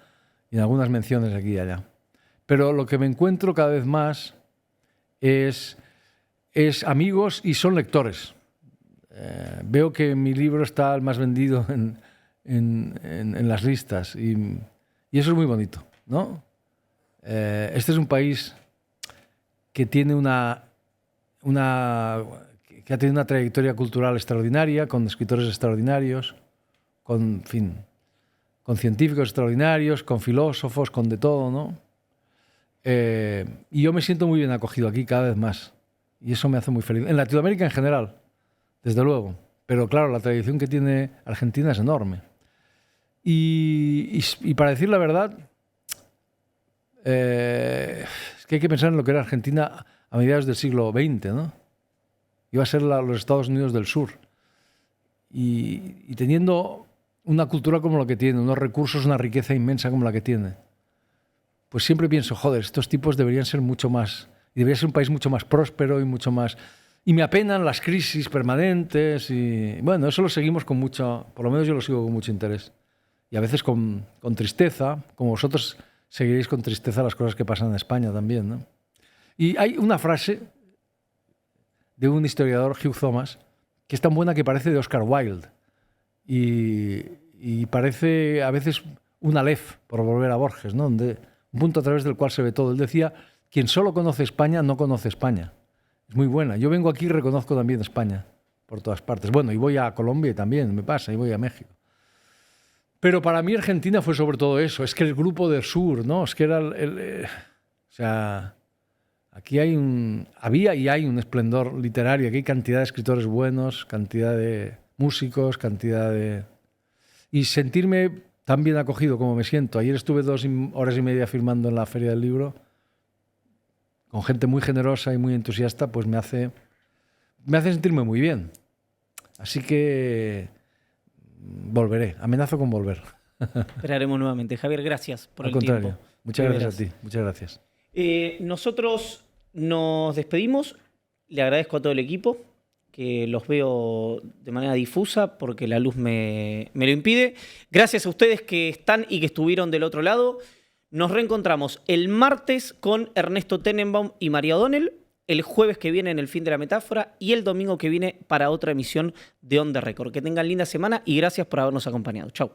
Y en algunas menciones aquí y allá. Pero lo que me encuentro cada vez más es amigos y son lectores. Veo que mi libro está el más vendido en las listas y Y eso es muy bonito, ¿no? Este es un país que tiene que ha tenido una trayectoria cultural extraordinaria, con escritores extraordinarios, con científicos extraordinarios, con filósofos, con de todo, ¿no? Y yo me siento muy bien acogido aquí cada vez más. Y eso me hace muy feliz. En Latinoamérica en general, desde luego. Pero claro, la tradición que tiene Argentina es enorme. Y para decir la verdad, es que hay que pensar en lo que era Argentina a mediados del siglo XX, ¿no? Iba a ser los Estados Unidos del Sur. Y teniendo una cultura como la que tiene, unos recursos, una riqueza inmensa como la que tiene, pues siempre pienso, joder, estos tipos deberían ser mucho más, y debería ser un país mucho más próspero y mucho más... Y me apenan las crisis permanentes y... Bueno, eso lo seguimos con mucho... Por lo menos yo lo sigo con mucho interés. Y a veces con tristeza, como vosotros seguiréis con tristeza las cosas que pasan en España también, ¿no? Y hay una frase de un historiador, Hugh Thomas, que es tan buena que parece de Oscar Wilde. Y parece a veces un Aleph, por volver a Borges, ¿no? Un punto a través del cual se ve todo. Él decía, quien solo conoce España no conoce España. Es muy buena. Yo vengo aquí y reconozco también España, por todas partes. Bueno, y voy a Colombia y también me pasa, y voy a México. Pero para mí Argentina fue sobre todo eso. Es que el grupo del sur, ¿no? Es que era o sea, aquí había y hay un esplendor literario. Aquí hay cantidad de escritores buenos, cantidad de músicos, cantidad de... Y sentirme tan bien acogido como me siento. Ayer estuve 2 horas y media firmando en la Feria del Libro con gente muy generosa y muy entusiasta, pues me hace sentirme muy bien. Así que volveré, amenazo con volver. Esperaremos nuevamente. Javier, gracias por Al el contrario, tiempo. muchas gracias a ti, muchas gracias. Nosotros nos despedimos. Le agradezco a todo el equipo, que los veo de manera difusa porque la luz me lo impide. Gracias a ustedes que están y que estuvieron del otro lado. Nos reencontramos el martes con Ernesto Tenenbaum y María O'Donnell, el jueves que viene en El Fin de la Metáfora y el domingo que viene para otra emisión de On The Record. Que tengan linda semana y gracias por habernos acompañado. Chau.